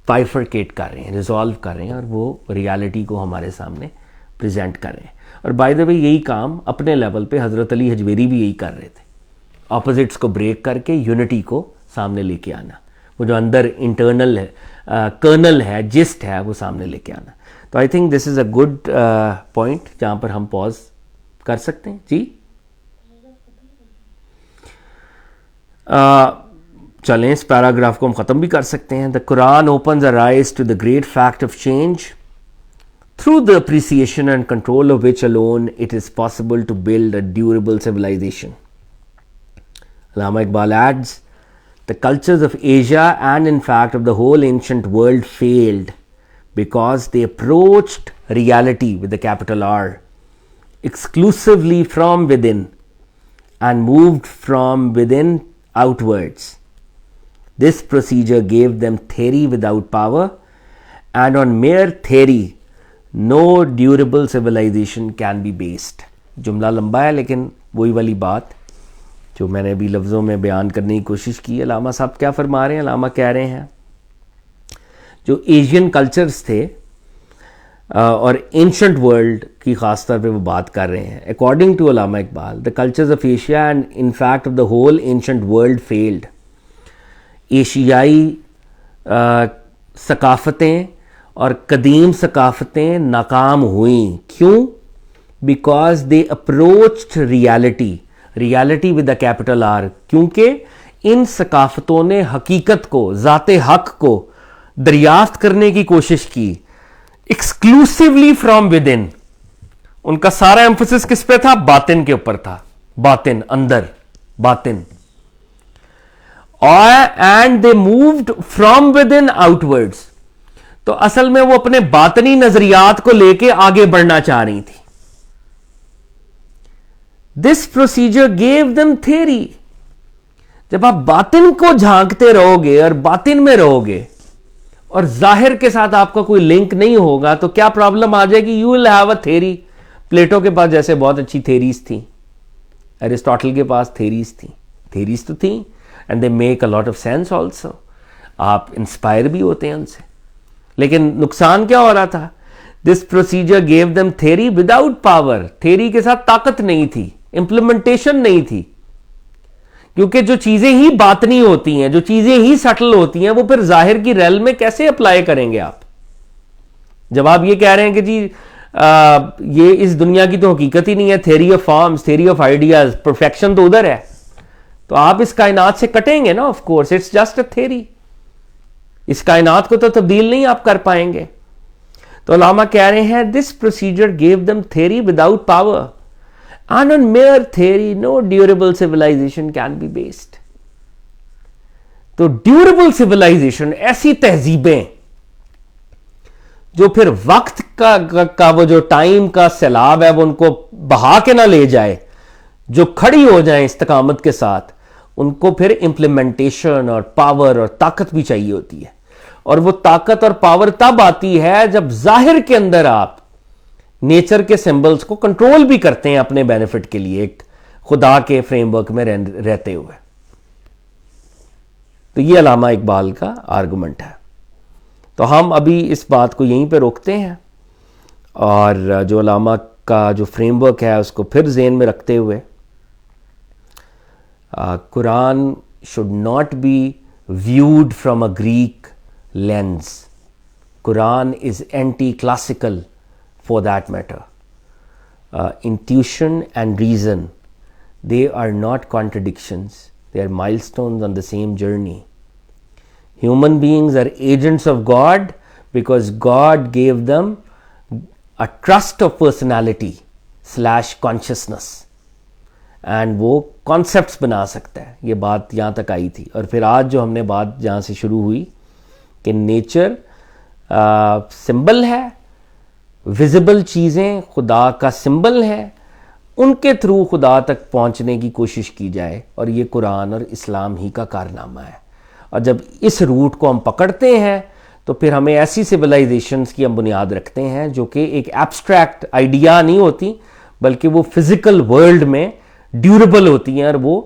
بائیفرکیٹ کر رہے ہیں، ریزالو کر رہے ہیں، اور وہ ریالٹی کو ہمارے سامنے پریزنٹ کر رہے ہیں. اور بائی دا وے یہی کام اپنے لیول پہ حضرت علی حجویری بھی یہی کر رہے تھے، اپوزٹس کو بریک کر کے یونٹی کو سامنے لے کے آنا، وہ جو اندر انٹرنل ہے، کرنل ہے، جسٹ ہے، وہ سامنے لے کے آنا. تو I think this is a good point جہاں پر ہم پاز کر سکتے ہیں. جی چلیں اس پیراگراف کو ہم ختم بھی کر سکتے ہیں. دا قرآن opens our eyes to the great fact of change, through the appreciation and control of which alone it is possible to build a durable civilization. Allama Iqbal adds, the cultures of Asia and in fact of the whole ancient world failed because they approached reality with the capital R exclusively from within and moved from within outwards. This procedure gave them theory without power, and on mere theory no durable civilization can be based. جملہ لمبا ہے لیکن وہی والی بات جو میں نے ابھی لفظوں میں بیان کرنے کی کوشش کی. علامہ صاحب کیا فرما رہے ہیں؟ علامہ کہہ رہے ہیں جو ایشین کلچرز تھے اور اینشنٹ ورلڈ کی خاص طور پہ وہ بات کر رہے ہیں. According to Allama Iqbal, the cultures of Asia and in fact of the whole ancient world failed. ایشیائی ثقافتیں اور قدیم ثقافتیں ناکام ہوئیں. کیوں؟ Because they approached reality with a capital R. کیونکہ ان ثقافتوں نے حقیقت کو، ذات حق کو دریافت کرنے کی کوشش کی ایکسکلوسیولی فرام ود ان. ان کا سارا ایمفسس کس پہ تھا؟ باطن کے اوپر تھا. باطن، اندر، باطن. And they moved from with in out words. تو اصل میں وہ اپنے باطنی نظریات کو لے کے آگے بڑھنا چاہ رہی تھی. دس پروسیجر گیو دم تھیری. جب آپ باطن کو جھانکتے رہو گے اور باطن میں رہو گے اور ظاہر کے ساتھ آپ کا کوئی لنک نہیں ہوگا تو کیا پرابلم آ جائے گی؟ You will have a theory. Plato کے پاس جیسے بہت اچھی تھیریز تھیں، ایرسٹاٹل کے پاس تھیریز تو تھیں and they make a lot of sense also. آپ انسپائر بھی ہوتے ہیں ان سے. لیکن نقصان کیا ہو رہا تھا؟ دس procedure gave them theory without power. Theory کے ساتھ طاقت نہیں تھی، امپلیمنٹیشن نہیں تھی. کیونکہ جو چیزیں ہی باطنی ہوتی ہیں، جو چیزیں ہی سٹل ہوتی ہیں، وہ پھر ظاہر کی ریل میں کیسے اپلائی کریں گے آپ؟ جب آپ یہ کہہ رہے ہیں کہ جی یہ اس دنیا کی تو حقیقت ہی نہیں ہے، theory of forms, theory of ideas, perfection تو ادھر ہے، تو آپ اس کائنات سے کٹیں گے نا. Of course it's just a theory. اس کائنات کو تو تبدیل نہیں آپ کر پائیں گے. تو علامہ کہہ رہے ہیں this procedure gave them theory without power, and on mere theory no durable civilisation can be based. تو ڈیوریبل سیولائزیشن ایسی تہذیبیں جو پھر وقت کا وہ جو ٹائم کا سیلاب ہے وہ ان کو بہا کے نہ لے جائے, جو کھڑی ہو جائیں استقامت کے ساتھ, ان کو پھر امپلیمنٹیشن اور پاور اور طاقت بھی چاہیے ہوتی ہے. اور وہ طاقت اور پاور تب آتی ہے جب ظاہر کے اندر آپ نیچر کے سمبلز کو کنٹرول بھی کرتے ہیں اپنے بینیفٹ کے لیے, ایک خدا کے فریم ورک میں رہتے ہوئے. تو یہ علامہ اقبال کا آرگومنٹ ہے. تو ہم ابھی اس بات کو یہیں پہ روکتے ہیں, اور جو علامہ کا جو فریم ورک ہے اس کو پھر ذہن میں رکھتے ہوئے, قرآن should not be viewed from a Greek lens. Quran is anti-classical for that matter. Intuition and reason, they are not contradictions. They are milestones on the same journey. Human beings are agents of God because God gave them a trust of personality / consciousness. And وہ concepts بنا سکتا ہے. یہ بات یہاں تک آئی تھی. اور پھر آج جو ہم نے بات جہاں سے شروع ہوئی کہ نیچر سمبل ہے, ویزیبل چیزیں خدا کا سمبل ہے, ان کے تھرو خدا تک پہنچنے کی کوشش کی جائے, اور یہ قرآن اور اسلام ہی کا کارنامہ ہے. اور جب اس روٹ کو ہم پکڑتے ہیں تو پھر ہمیں ایسی سویلائزیشنز کی ہم بنیاد رکھتے ہیں جو کہ ایک ایبسٹریکٹ آئیڈیا نہیں ہوتی بلکہ وہ فزیکل ورلڈ میں ڈیوریبل ہوتی ہیں اور وہ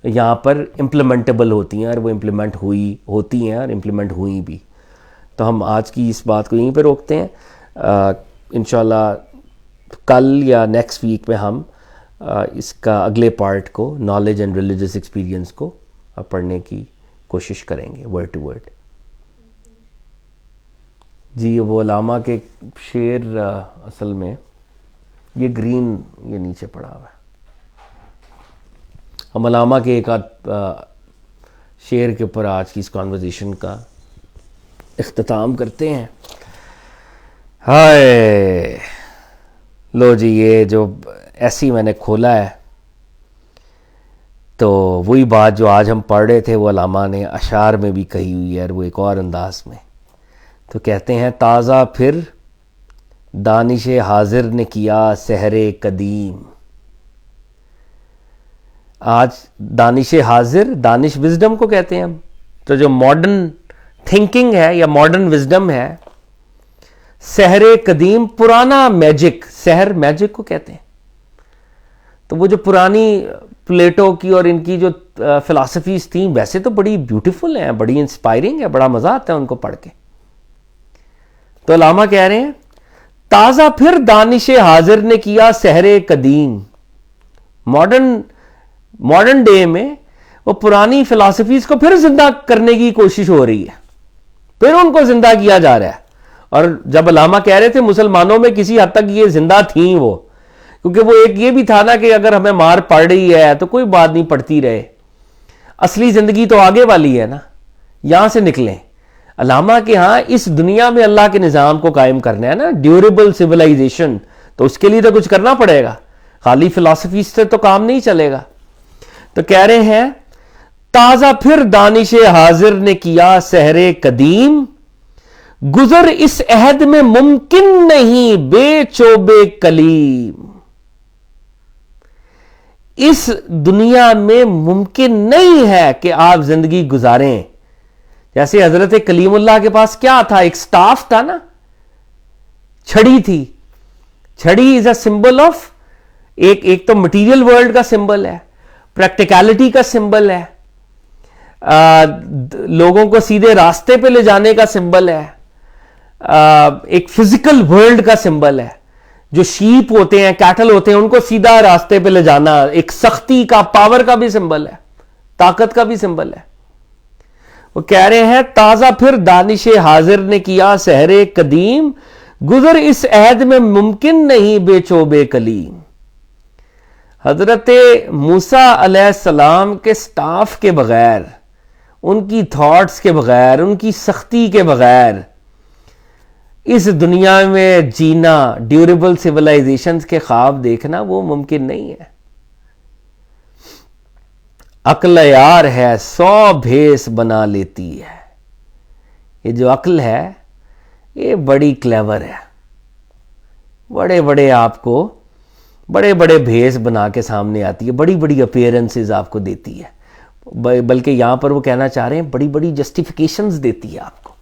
یہاں پر امپلیمنٹیبل ہوتی ہیں اور وہ امپلیمنٹ ہوتی ہیں اور امپلیمنٹ ہوئی بھی. تو ہم آج کی اس بات کو یہیں پہ روکتے ہیں. انشاءاللہ کل یا نیکسٹ ویک میں ہم اس کا اگلے پارٹ کو نالج اینڈ ریلیجس ایکسپیرینس کو پڑھنے کی کوشش کریں گے ورڈ ٹو ورڈ. جی وہ علامہ کے شعر اصل میں یہ گرین یہ نیچے پڑا ہوا ہے. ہم علامہ کے ایک شعر کے اوپر آج کی اس کانورزیشن کا اختتام کرتے ہیں. ہائے لو جی یہ جو ایسی میں نے کھولا ہے تو وہی بات جو آج ہم پڑھ رہے تھے وہ علامہ نے اشعار میں بھی کہی ہوئی ہے اور وہ ایک اور انداز میں. تو کہتے ہیں تازہ پھر دانش حاضر نے کیا سحر قدیم. آج دانش حاضر، دانش وزڈم کو کہتے ہیں ہم. تو جو ماڈرن تھنکنگ ہے یا ماڈرن وزڈم ہے، سحر قدیم پرانا میجک، سحر میجک کو کہتے ہیں. تو وہ جو پرانی پلیٹو کی اور ان کی جو فلاسفیز تھیں ویسے تو بڑی بیوٹیفل ہیں، بڑی انسپائرنگ ہے، بڑا مزہ آتا ہے ان کو پڑھ کے. تو علامہ کہہ رہے ہیں تازہ پھر دانش حاضر نے کیا سحر قدیم. ماڈرن ڈے میں وہ پرانی فلاسفیز کو پھر زندہ کرنے کی کوشش ہو رہی ہے، پھر ان کو زندہ کیا جا رہا ہے. اور جب علامہ کہہ رہے تھے مسلمانوں میں کسی حد تک یہ زندہ تھیں وہ، کیونکہ وہ ایک یہ بھی تھا نا کہ اگر ہمیں مار پڑ رہی ہے تو کوئی بات نہیں، پڑتی رہے، اصلی زندگی تو آگے والی ہے نا، یہاں سے نکلیں. علامہ کے ہاں اس دنیا میں اللہ کے نظام کو قائم کرنا ہے نا، ڈیوریبل سویلائزیشن، تو اس کے لیے تو کچھ کرنا پڑے گا، خالی فلاسفی سے تو کام نہیں چلے گا. تو کہہ رہے ہیں تازہ پھر دانش حاضر نے کیا سحر قدیم، گزر اس عہد میں ممکن نہیں بے چوبے کلیم. اس دنیا میں ممکن نہیں ہے کہ آپ زندگی گزاریں. جیسے حضرت کلیم اللہ کے پاس کیا تھا؟ ایک سٹاف تھا نا، چھڑی تھی. چھڑی از اے سمبل آف ایک تو مٹیریل ورلڈ کا سمبل ہے، پریکٹیکلٹی کا سمبل ہے، لوگوں کو سیدھے راستے پہ لے جانے کا سمبل ہے، ایک فزیکل ورلڈ کا سمبل ہے. جو شیپ ہوتے ہیں، کیٹل ہوتے ہیں، ان کو سیدھا راستے پہ لے جانا ایک سختی کا، پاور کا بھی سمبل ہے، طاقت کا بھی سمبل ہے. وہ کہہ رہے ہیں تازہ پھر دانش حاضر نے کیا سحر قدیم، گزر اس عہد میں ممکن نہیں بے چوبے کلیم. حضرت موسیٰ علیہ السلام کے سٹاف کے بغیر، ان کی تھاٹس کے بغیر، ان کی سختی کے بغیر اس دنیا میں جینا، ڈیوریبل سویلائزیشنز کے خواب دیکھنا وہ ممکن نہیں ہے. عقل یار ہے 100 بھیس بنا لیتی ہے. یہ جو عقل ہے یہ بڑی کلیور ہے، بڑے بڑے آپ کو بڑے بڑے بھیس بنا کے سامنے آتی ہے، بڑی بڑی اپیرنسز آپ کو دیتی ہے، بلکہ یہاں پر وہ کہنا چاہ رہے ہیں بڑی بڑی جسٹیفیکیشنز دیتی ہے آپ کو.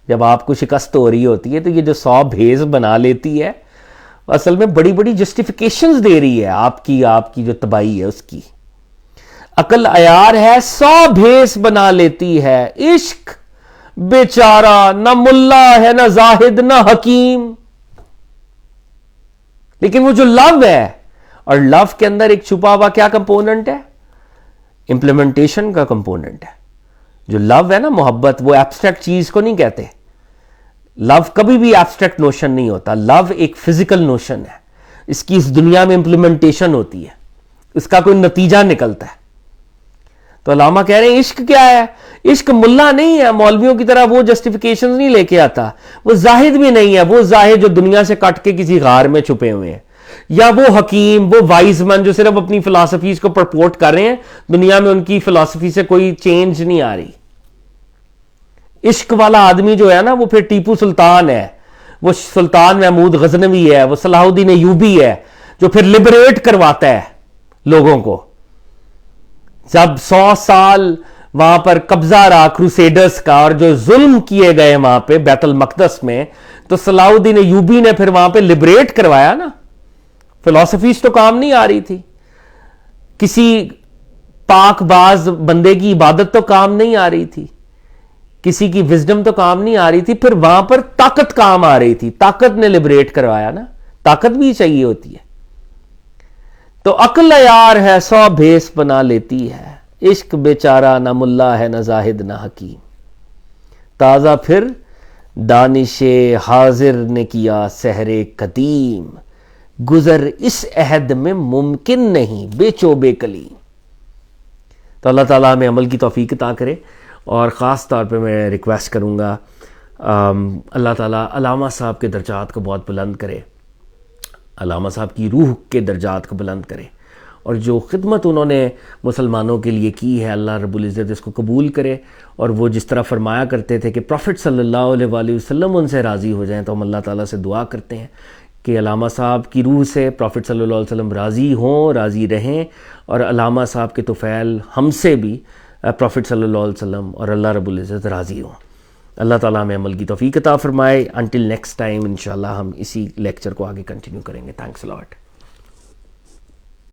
جب آپ کو شکست ہو رہی ہوتی ہے تو یہ جو 100 بھیس بنا لیتی ہے اصل میں بڑی بڑی جسٹیفیکیشنز دے رہی ہے آپ کی جو تباہی ہے اس کی. عقل عیار ہے 100 بھیس بنا لیتی ہے، عشق بیچارہ نہ ملا ہے نہ زاہد نہ حکیم. لیکن وہ جو لو ہے، اور لو کے اندر ایک چھپا ہوا کیا کمپوننٹ ہے؟ امپلیمنٹیشن کا کمپوننٹ ہے. جو لو ہے نا، محبت، وہ ایبسٹریکٹ چیز کو نہیں کہتے. لو کبھی بھی ایبسٹریکٹ نوشن نہیں ہوتا. لو ایک فزیکل نوشن ہے، اس کی اس دنیا میں امپلیمنٹیشن ہوتی ہے، اس کا کوئی نتیجہ نکلتا ہے. تو علامہ کہہ رہے ہیں عشق کیا ہے؟ عشق ملا نہیں ہے، مولویوں کی طرح وہ جسٹیفیکیشن نہیں لے کے آتا. وہ زاہد بھی نہیں ہے، وہ زاہد جو دنیا سے کٹ کے کسی غار میں چھپے ہوئے ہیں، یا وہ حکیم، وہ وائز مین جو صرف اپنی فلاسفیز کو پرپورٹ کر رہے ہیں، دنیا میں ان کی فلاسفی سے کوئی چینج نہیں آ رہی. عشق والا آدمی جو ہے نا وہ پھر ٹیپو سلطان ہے، وہ سلطان محمود غزنوی ہے، وہ صلاح الدین ایوبی ہے، جو پھر لبریٹ کرواتا ہے لوگوں کو. جب 100 سال وہاں پر قبضہ رہا کروسیڈرز کا، اور جو ظلم کیے گئے وہاں پہ بیت المقدس میں، تو صلاح الدین ایوبی نے پھر وہاں پہ لبریٹ کروایا نا. فلسفیز تو کام نہیں آ رہی تھی، کسی پاک باز بندے کی عبادت تو کام نہیں آ رہی تھی، کسی کی وزڈم تو کام نہیں آ رہی تھی، پھر وہاں پر طاقت کام آ رہی تھی، طاقت نے لبریٹ کروایا نا. طاقت بھی چاہیے ہوتی ہے. تو عقل یار ہے 100 بھیس بنا لیتی ہے، عشق بیچارہ نہ ملا ہے نہ زاہد نہ حکیم. تازہ پھر دانش حاضر نے کیا سحر قدیم، گزر اس عہد میں ممکن نہیں بیچو بے کلیم. تو اللہ تعالیٰ ہمیں عمل کی توفیق عطا کرے. اور خاص طور پہ میں ریکویسٹ کروں گا اللہ تعالیٰ علامہ صاحب کے درجات کو بہت بلند کرے، علامہ صاحب کی روح کے درجات کو بلند کرے، اور جو خدمت انہوں نے مسلمانوں کے لیے کی ہے اللہ رب العزت اس کو قبول کرے. اور وہ جس طرح فرمایا کرتے تھے کہ پروفٹ صلی اللہ علیہ وآلہ وسلم ان سے راضی ہو جائیں، تو ہم اللہ تعالیٰ سے دعا کرتے ہیں کہ علامہ صاحب کی روح سے پروفٹ صلی اللہ علیہ وسلم راضی ہوں، راضی رہیں، اور علامہ صاحب کے طفیل ہم سے بھی پروفٹ صلی اللہ علیہ وسلم اور اللہ رب العزت راضی ہوں. اللہ تعالیٰ ہمیں عمل کی توفیق عطا فرمائے. انٹل نیکسٹ ٹائم انشاءاللہ ہم اسی لیکچر کو آگے کنٹینیو کریں گے. تھینکس اے لاٹ.